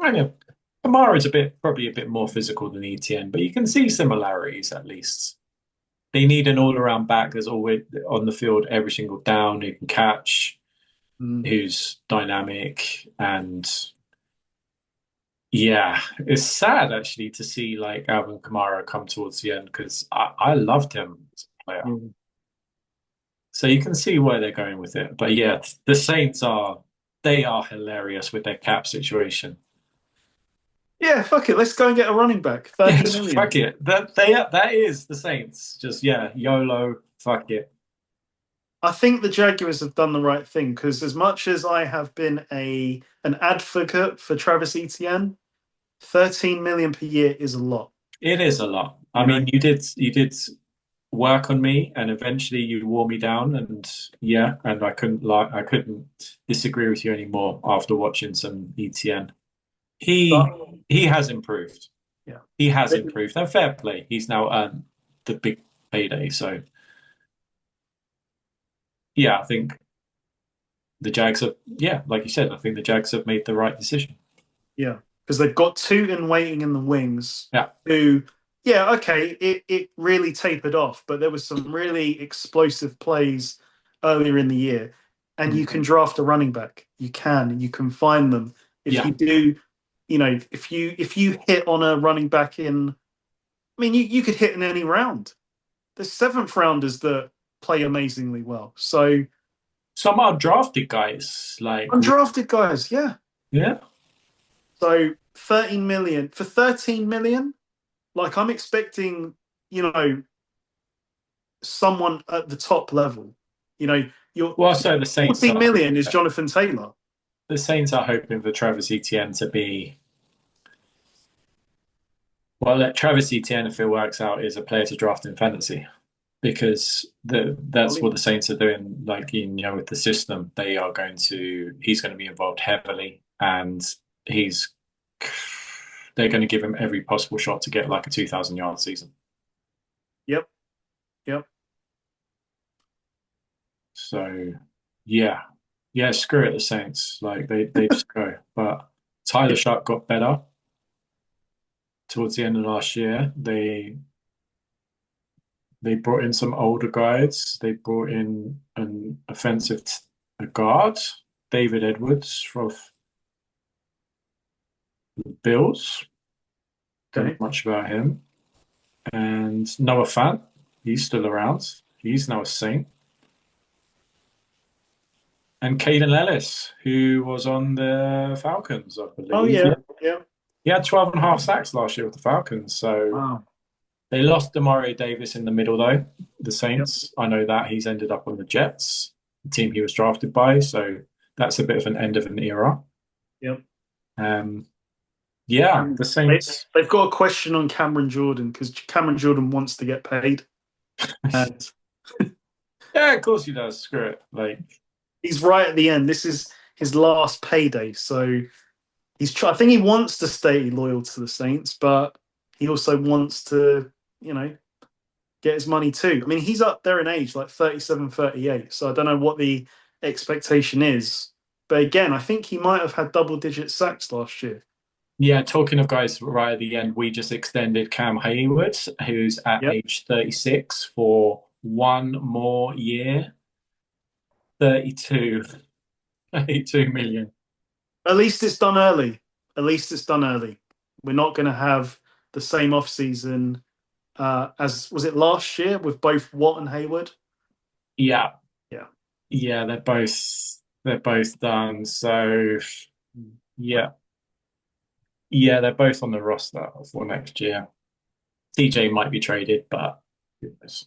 I know Kamara is probably a bit more physical than ETN, but you can see similarities at least. They need an all-around back that's always on the field every single down, who can catch, Mm. who's dynamic, and yeah, it's sad actually to see like Alvin Kamara come towards the end because I loved him as a player. Yeah. So you can see where they're going with it. But yeah, the Saints they are hilarious with their cap situation. Yeah, fuck it. Let's go and get a running back. 30 Yes, million. fuck it. That is the Saints. Just yeah, YOLO, fuck it. I think the Jaguars have done the right thing because as much as I have been an advocate for Travis Etienne, 13 million per year is a lot. It is a lot. I You know, mean, you did work on me and eventually you wore me down and yeah, and I couldn't disagree with you anymore after watching some ETN. but He has improved. yeah. He has improved. And fair play. He's now earned the big payday. So yeah, I think the Jags have yeah, like you said, I think the Jags have made the right decision. Yeah, because they've got two in waiting in the wings Yeah. who, yeah, okay, it really tapered off, but there was some really explosive plays earlier in the year. And you can draft a running back. You can, and you can find them. If Yeah. you do, if you hit on a running back in, I mean, you could hit in any round. there's seventh rounders that play amazingly well. So Some are drafted guys, like undrafted guys, yeah. yeah. So 13 million for 13 million. Like I'm expecting, you know, someone at the top level. You know, your Well, so the Saints 14 are million is Jonathan Taylor. hoping for Travis Etienne to be. Well, let Travis Etienne, if it works out, is a player to draft in fantasy because that's what the Saints are doing. Like with the system, he's going to be involved heavily, and he's they're going to give him every possible shot to get like a 2,000-yard season. Yep, yep. So yeah, screw it, the Saints. Like they just go. But Tyler Sharp got better towards the end of last year. They brought in some older guys. They brought in an offensive guard, David Edwards from the Bills. Don't know much about him. And Noah Fant, he's still around. He's now a Saint. And Caden Ellis, who was on the Falcons, I believe. Oh yeah, yeah. He had 12 and a half sacks last year with the Falcons. So Wow. They lost Demario Davis in the middle, though. The Saints, Yep. I know that he's ended up on the Jets, the team he was drafted by. So that's a bit of an end of an era. Yep. Yeah, the Saints. They've got a question on Cameron Jordan because Cameron Jordan wants to get paid. And yeah, of course he does. Screw it. Like he's right at the end. This is his last payday, so I think he wants to stay loyal to the Saints, but he also wants to, get his money too. I mean, he's up there in age, like 37, 38. So I don't know what the expectation is. But again, I think he might have had double-digit sacks last year. Yeah, talking of guys right at the end, we just extended Cam Hayward, who's at Yep. age 36 for one more year. 32 million. At least it's done early. We're not going to have the same off season as was it last year with both Watt and Hayward. Yeah, Yeah. they're both done. So yeah, they're both on the roster for next year. TJ might be traded, but goodness.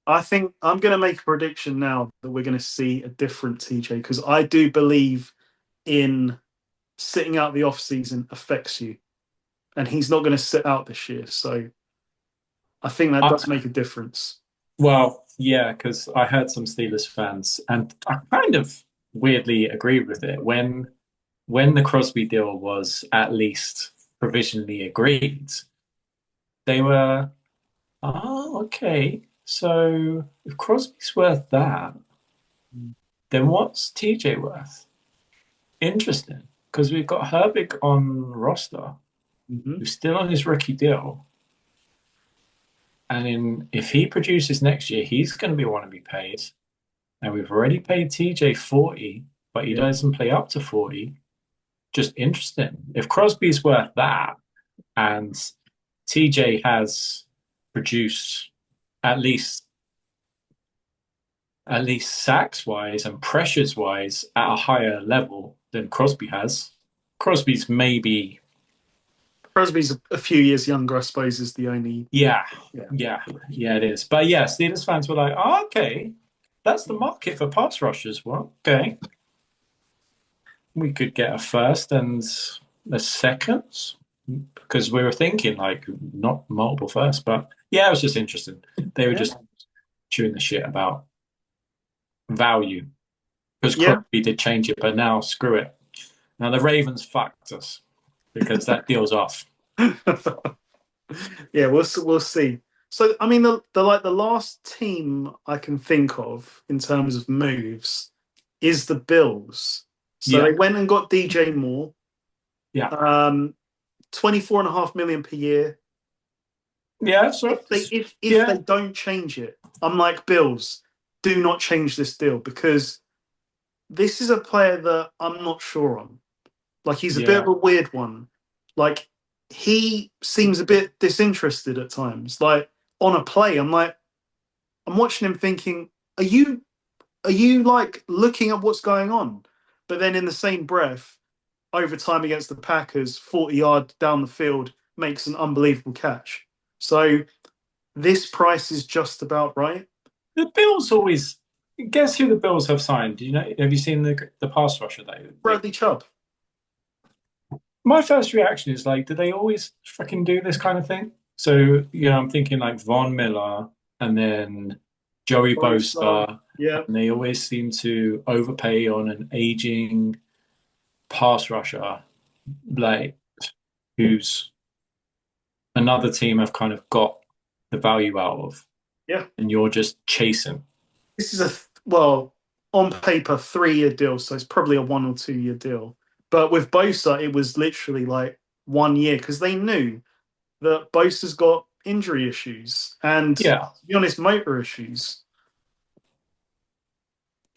I think I'm going to make a prediction now that we're going to see a different TJ because I do believe in sitting out the off season affects you, and he's not going to sit out this year. So I think that does make a difference. Well, yeah, because I heard some Steelers fans, and I kind of weirdly agreed with it when the Crosby deal was at least provisionally agreed. They were, oh, okay. So if Crosby's worth that, then what's TJ worth? Interesting, because we've got Herbig on roster, who's still on his rookie deal. And if he produces next year, he's going to want to be paid. And we've already paid TJ 40, but he doesn't play up to 40. Just interesting. If Crosby's worth that, and TJ has produced at least sacks wise and pressures wise at a higher level than Crosby has. Crosby's a few years younger, I suppose, is the only. Yeah, it is. But yeah, Steelers fans were like, oh, okay, that's the market for pass rushers. Well, okay. We could get a first and a second because we were thinking like not multiple firsts, but yeah, it was just interesting. They were just chewing the shit about value because Crosby did change it, but now screw it. Now the Ravens fucked us because that deal's off. Yeah, we'll see. So I mean, the last team I can think of in terms of moves is the Bills. So they went and got DJ Moore. Yeah. 24.5 million per year. Yeah. So if they don't change it, I'm like, Bills, do not change this deal because this is a player that I'm not sure on. Like he's a bit of a weird one. Like he seems a bit disinterested at times. Like on a play. I'm watching him thinking, are you like looking at what's going on? But then in the same breath, overtime against the Packers, 40 yard down the field, makes an unbelievable catch. So this price is just about right. The Bills always guess who the Bills have signed. Do you know? Have you seen the pass rusher they Bradley Chubb. my first reaction is like, do they always fucking do this kind of thing? So, I'm thinking like Von Miller and then Joey Bosa. Bosa, Yeah. and they always seem to overpay on an aging pass rusher, like who's another team have kind of got the value out of, Yeah. and you're just chasing. This is well, on paper, 3 year deal. So it's probably a 1 or 2 year deal. But with Bosa, it was literally like 1 year because they knew that Bosa's got injury issues and, Yeah, to be honest, motor issues.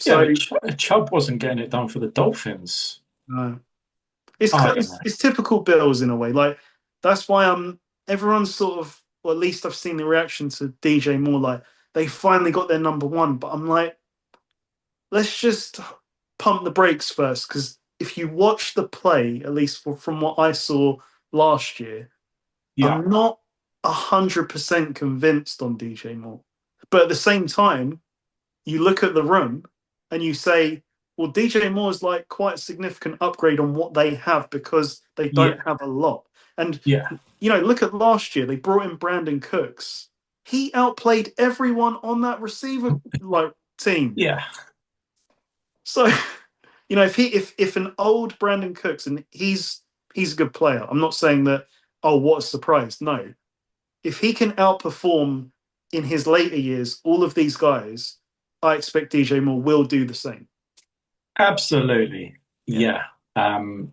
yeah, So but Chubb wasn't getting it done for the Dolphins. uh, it's, I don't know. it's typical Bills in a way. Like that's why everyone's sort of, or at least I've seen the reaction to DJ Moore. Like they finally got their number one, but I'm like, let's just pump the brakes first because if you watch the play, at least from what I saw last year, Yeah, I'm not 100% convinced on DJ Moore. But at the same time, you look at the room and you say, well, DJ Moore is like quite a significant upgrade on what they have because they yeah, don't have a lot. And, yeah, look at last year, they brought in Brandon Cooks. He outplayed everyone on that receiver team. yeah. So, if an old Brandon Cooks, and he's a good player. I'm not saying that, oh, what a surprise. No. If he can outperform in his later years all of these guys, I expect DJ Moore will do the same. Absolutely. Yeah. Yeah. Um,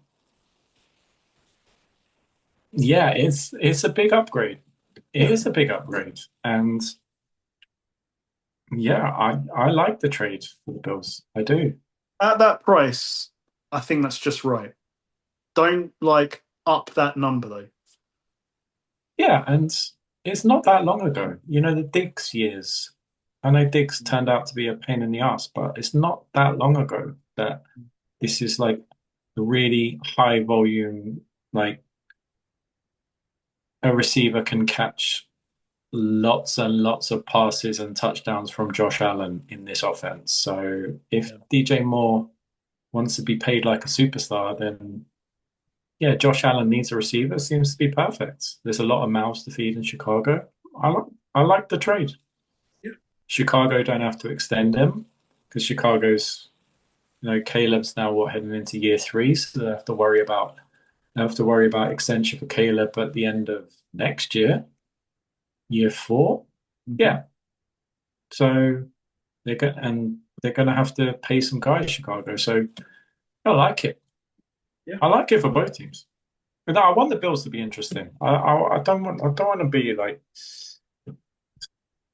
yeah, it's a big upgrade. It Yeah. is a big upgrade. And yeah, I like the trade for the Bills. I do. At that price, I think that's just right. Don't like up that number though. Yeah, and it's not that long ago. The Diggs years. I know Diggs turned out to be a pain in the ass, but it's not that long ago that this is like a really high volume, like a receiver can catch lots and lots of passes and touchdowns from Josh Allen in this offense. So if Yeah. DJ Moore wants to be paid like a superstar, then yeah, Josh Allen needs a receiver. Seems to be perfect. There's a lot of mouths to feed in Chicago. I like the trade. Yeah. Chicago don't have to extend him because Chicago's, Caleb's now heading into year 3, so they have to worry about extension for Caleb at the end of next year, year 4. Mhm. Yeah, so they're going to have to pay some guys, Chicago. So I like it. Yeah. I like it for both teams. But no, I want the Bills to be interesting. I don't want to be like,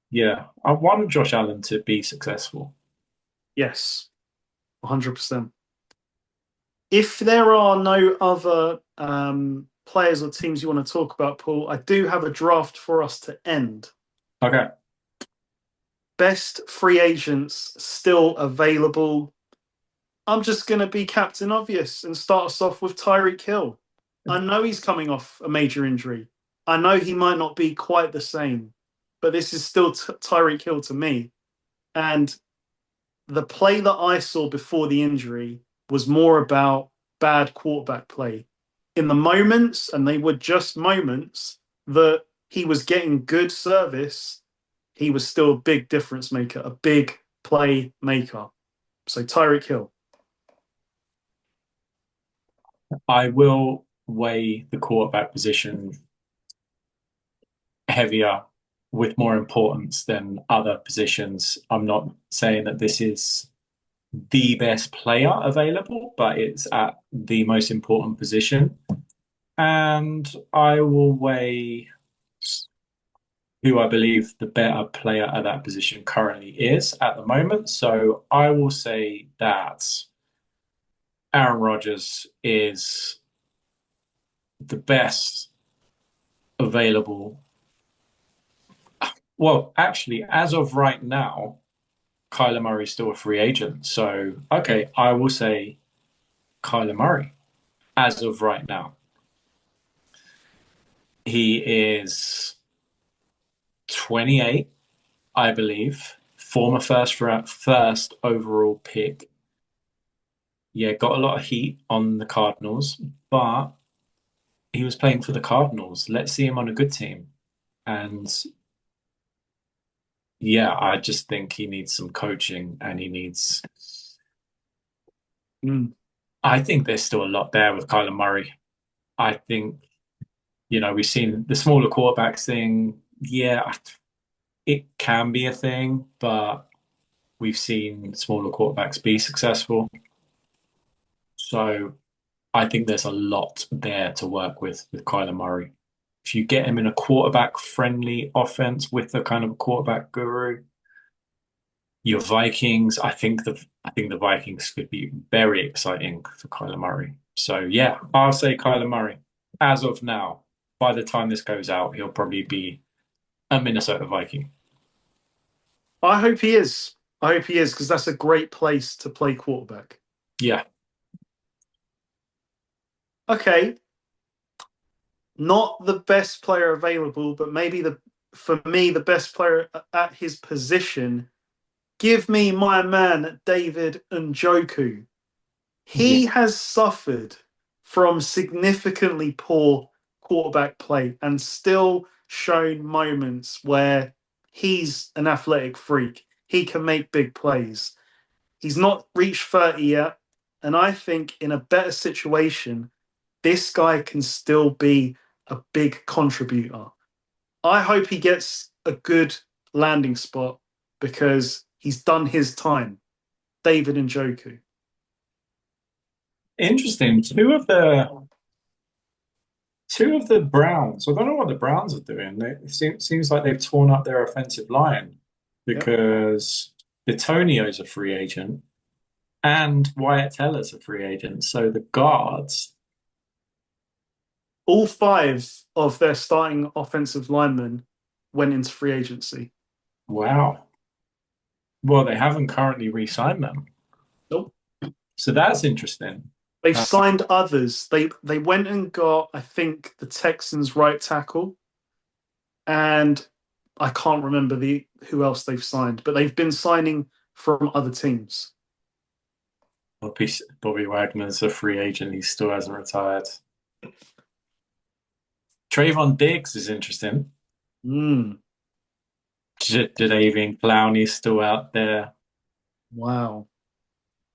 yeah. I want Josh Allen to be successful. Yes. 100%. If there are no other players or teams you want to talk about, Paul, I do have a draft for us to end. Okay. Best free agents still available. I'm just going to be Captain Obvious and start us off with Tyreek Hill. I know he's coming off a major injury. I know he might not be quite the same, but this is still Tyreek Hill to me. And the play that I saw before the injury was more about bad quarterback play. In the moments, and they were just moments, that he was getting good service, he was still a big difference maker, a big play maker. So Tyreek Hill. I will weigh the quarterback position heavier with more importance than other positions. I'm not saying that this is the best player available, but it's at the most important position. And I will weigh who I believe the better player at that position currently is at the moment. So I will say that Aaron Rodgers is the best available. Well, actually, as of right now, Kyler Murray's still a free agent. So, okay, I will say Kyler Murray as of right now. He is 28, I believe, former first overall pick. Yeah, got a lot of heat on the Cardinals, but he was playing for the Cardinals. Let's see him on a good team. And yeah, I just think he needs some coaching and he needs. Mm. I think there's still a lot there with Kyler Murray. I think, we've seen the smaller quarterbacks thing. Yeah, it can be a thing, but we've seen smaller quarterbacks be successful. So I think there's a lot there to work with Kyler Murray. If you get him in a quarterback friendly offense with a kind of a quarterback guru, your Vikings, I think the Vikings could be very exciting for Kyler Murray. So yeah, I'll say Kyler Murray. As of now, by the time this goes out, he'll probably be a Minnesota Viking. I hope he is. I hope he is because that's a great place to play quarterback. Yeah. Okay, not the best player available, but maybe for me the best player at his position. Give me my man David Njoku. Yeah. He has suffered from significantly poor quarterback play and still shown moments where he's an athletic freak. He can make big plays. He's not reached 30 yet. And I think in a better situation, this guy can still be a big contributor. I hope he gets a good landing spot because he's done his time. David Njoku. Interesting. Two of the Browns. I don't know what the Browns are doing. It seems like they've torn up their offensive line Yep. because Bitonio's a free agent and Wyatt Teller's a free agent. So the guards, All five of their starting offensive linemen went into free agency. wow. Well, they haven't currently re-signed them. Nope. So that's interesting. They've Uh, signed others. They went and got, I think, the Texans right tackle, and I can't remember the who else they've signed, but they've been signing from other teams. Bobby Wagner's a free agent. He still hasn't retired. Trayvon Diggs is interesting. Mm, Jadavian Clowney's still out there. wow.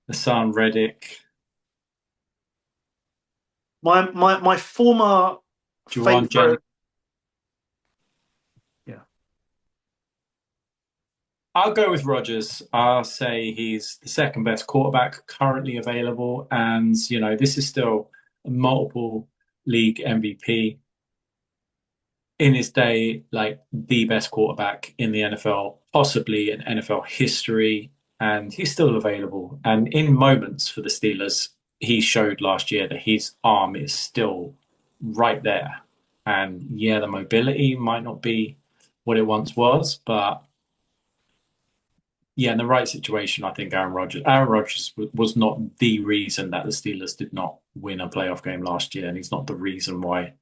Hassan Reddick. My former Juwan Jen. favorite. Yeah. I'll go with Rodgers. I'll say he's the second best quarterback currently available. And, this is still a multiple league MVP in his day, like the best quarterback in the NFL, possibly in NFL history. And he's still available. And in moments for the Steelers, he showed last year that his arm is still right there. And yeah, the mobility might not be what it once was, but yeah, in the right situation, I think Aaron Rodgers was not the reason that the Steelers did not win a playoff game last year, and he's not the reason why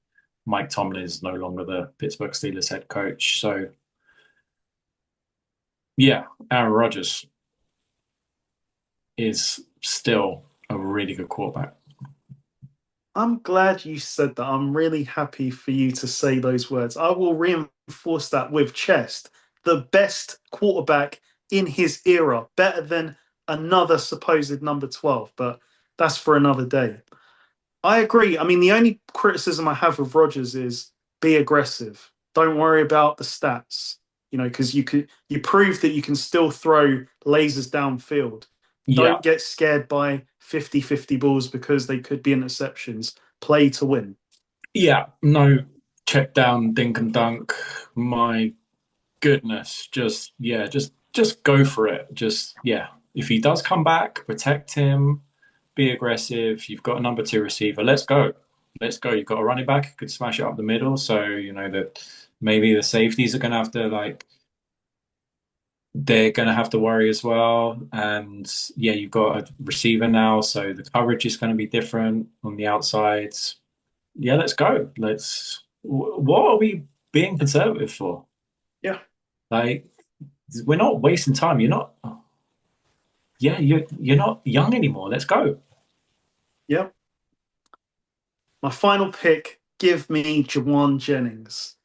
Mike Tomlin is no longer the Pittsburgh Steelers head coach. So yeah, Aaron Rodgers is still a really good quarterback. I'm glad you said that. I'm really happy for you to say those words. I will reinforce that with chest. The best quarterback in his era, better than another supposed number 12, but that's for another day. I agree. I mean, the only criticism I have of Rodgers is be aggressive. Don't worry about the stats, because you prove that you can still throw lasers downfield. Yeah, Don't get scared by 50-50 balls because they could be interceptions. Play to win. yeah, no check down, dink and dunk. My goodness, just go for it. Just yeah, if he does come back, protect him, be aggressive. You've got a number two receiver. Let's go. Let's go. You've got a running back who could smash it up the middle. So, that maybe the safeties are going to have to like they're going to have to worry as well. And yeah, you've got a receiver now, so the coverage is going to be different on the outsides. Yeah, let's go. What are we being conservative for? Yeah, Like, we're not wasting time. You're not, yeah, you're not young anymore. Let's go. yeah. My final pick, give me Jawan Jennings.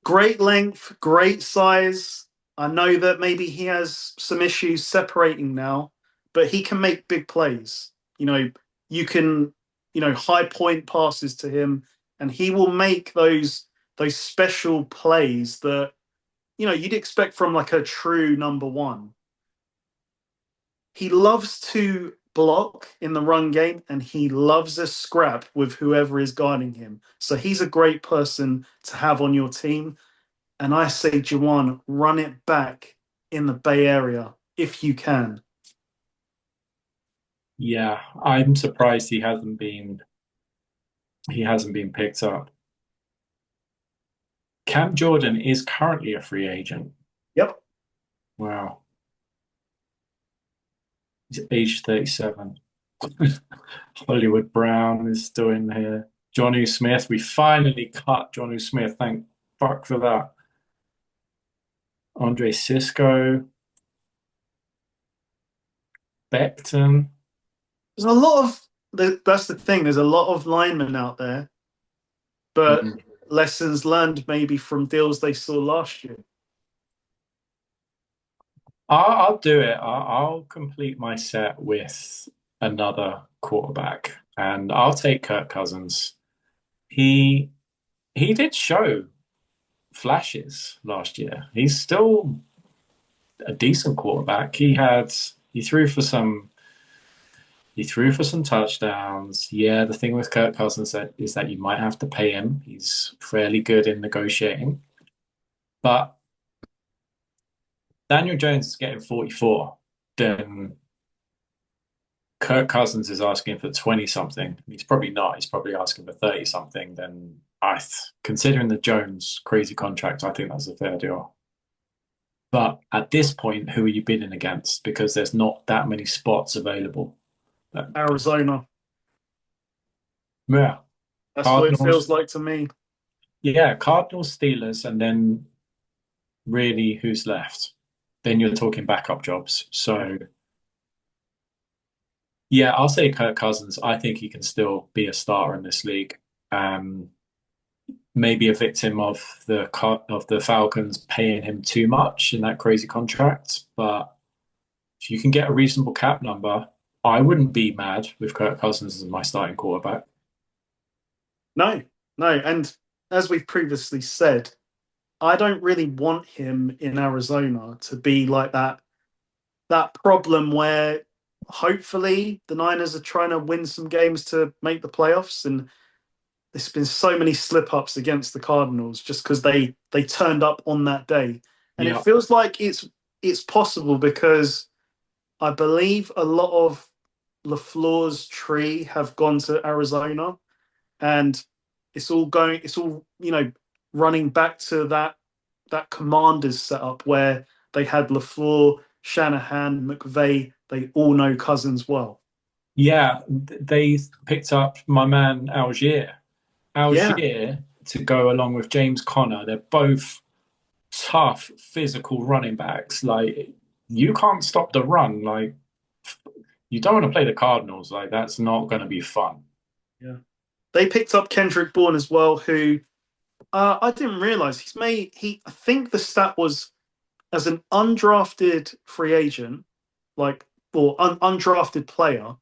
Great length, great size. I know that maybe he has some issues separating now, but he can make big plays. You know, you can, high point passes to him, and he will make those special plays that you'd expect from like a true number one. He loves to block in the run game, and he loves a scrap with whoever is guarding him. So he's a great person to have on your team. And I say, Jawan, run it back in the Bay Area if you can. Yeah, I'm surprised he hasn't been picked up. Cam Jordan is currently a free agent. Yep. Wow. He's age 37. Hollywood Brown is still in here. Jonnu Smith. We finally cut Jonnu Smith. Thank fuck for that. Andre Cisco. Becton. There's a lot that's the thing. There's a lot of linemen out there, but Mm. lessons learned maybe from deals they saw last year. I'll do it. I'll complete my set with another quarterback, and I'll take Kirk Cousins. He he did show flashes last year. He's still a decent quarterback. He threw for some touchdowns. Yeah, the thing with Kirk Cousins is that you might have to pay him. He's fairly good in negotiating. But Daniel Jones is getting 44. Then Kirk Cousins is asking for 20 something. He's probably not. He's probably asking for 30 something. Then considering the Jones crazy contract, I think that's a fair deal. But at this point, who are you bidding against? Because there's not that many spots available. Arizona. Yeah, That's what it feels Cardinals. like to me. Yeah, Cardinals, Steelers, and then really who's left? Then you're talking backup jobs. So yeah, I'll say Kirk Cousins. I think he can still be a starter in this league. Um, Maybe a victim of the Falcons paying him too much in that crazy contract, but if you can get a reasonable cap number, I wouldn't be mad with Kirk Cousins as my starting quarterback. No, no. And as we've previously said, I don't really want him in Arizona to be like that problem where hopefully the Niners are trying to win some games to make the playoffs, and there's been so many slip ups against the Cardinals just because they turned up on that day, and it Yeah. feels like it's possible because I believe a lot of LaFleur's tree have gone to Arizona, and it's all running back to that Commanders setup where they had LaFleur, Shanahan, McVay. They all know Cousins well. Yeah, they picked up my man Algier. Yeah, Algier to go along with James Conner. They're both tough, physical running backs. Like you can't stop the run. Like you don't want to play the Cardinals. Like that's not going to be fun. yeah. They picked up Kendrick Bourne as well, who I didn't realize he's made. I think the stat was as an undrafted free agent, like or undrafted player,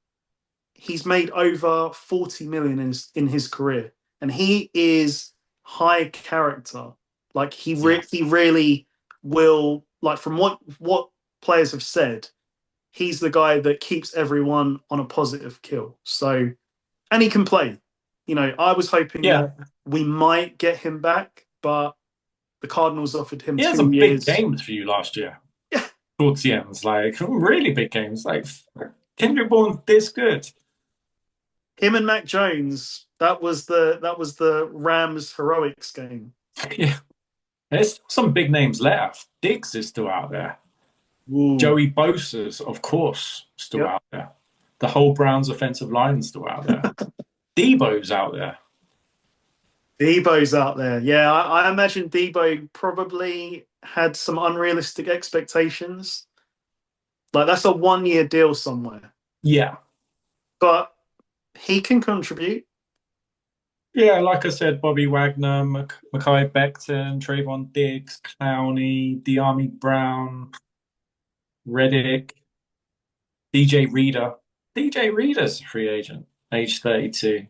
he's made over 40 million in his career, and he is high character. Like Yeah. he really will. Like from what players have said, he's the guy that keeps everyone on a positive kill. So, and he can play. I was hoping Yeah. that we might get him back, but the Cardinals offered him He had two some big years. games for you last year. Yeah, Towards the ends, like really big games. Like Kendrick Bourne's this good. him and Mac Jones. That was the Rams heroics game. Yeah. There's some big names left. Diggs is still out there. Ooh. Joey Bosa's, of course, still Yep. out there. The whole Browns offensive line is still out there. Debo's out there. Debo's out there. Yeah, I imagine Debo probably had some unrealistic expectations. Like that's a 1 year deal somewhere, Yeah. but he can contribute. Yeah, like I said, Bobby Wagner, Mekhi Becton, Trayvon Diggs, Clowney, De'Ami Brown, Reddick, DJ Reader. DJ Reader's a free agent, age 32.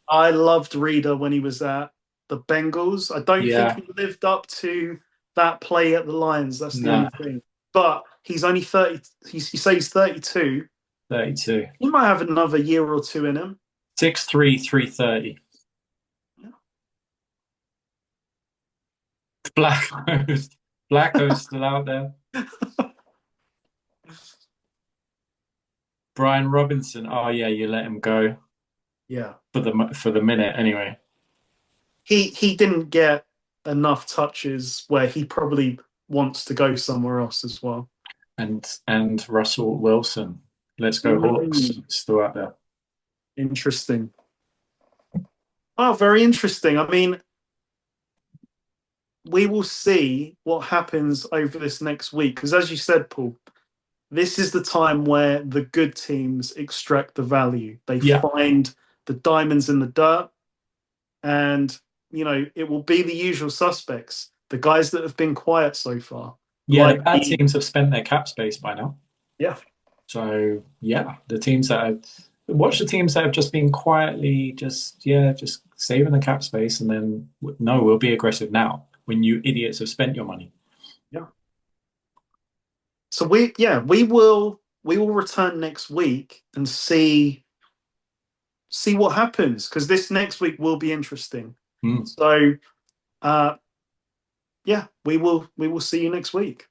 I loved Reader when he was at the Bengals. I don't think Yeah, he lived up to that play at the Lions. That's the no, only thing. But he's only 30. You say he's 32. 32. He might have another year or two in him. 6'3", 330. Black Host. Black Host still out there. Brian Robinson. Oh yeah, you let him go Yeah. for the minute anyway. He didn't get enough touches where he probably wants to go somewhere else as well. And Russell Wilson. Let's go Hawks. Mm, Still out there. interesting. Oh, very interesting. I mean, we will see what happens over this next week. Because as you said, Paul, this is the time where the good teams extract the value. They Yeah. find the diamonds in the dirt, and it will be the usual suspects, the guys that have been quiet so far, Yeah, the like bad teams have spent their cap space by now. yeah, So yeah, the teams that have watch the teams that have just been quietly just saving the cap space and then no, we'll be aggressive now when you idiots have spent your money. yeah. So we will return next week and see what happens because this next week will be interesting. Mm. So yeah, we will see you next week.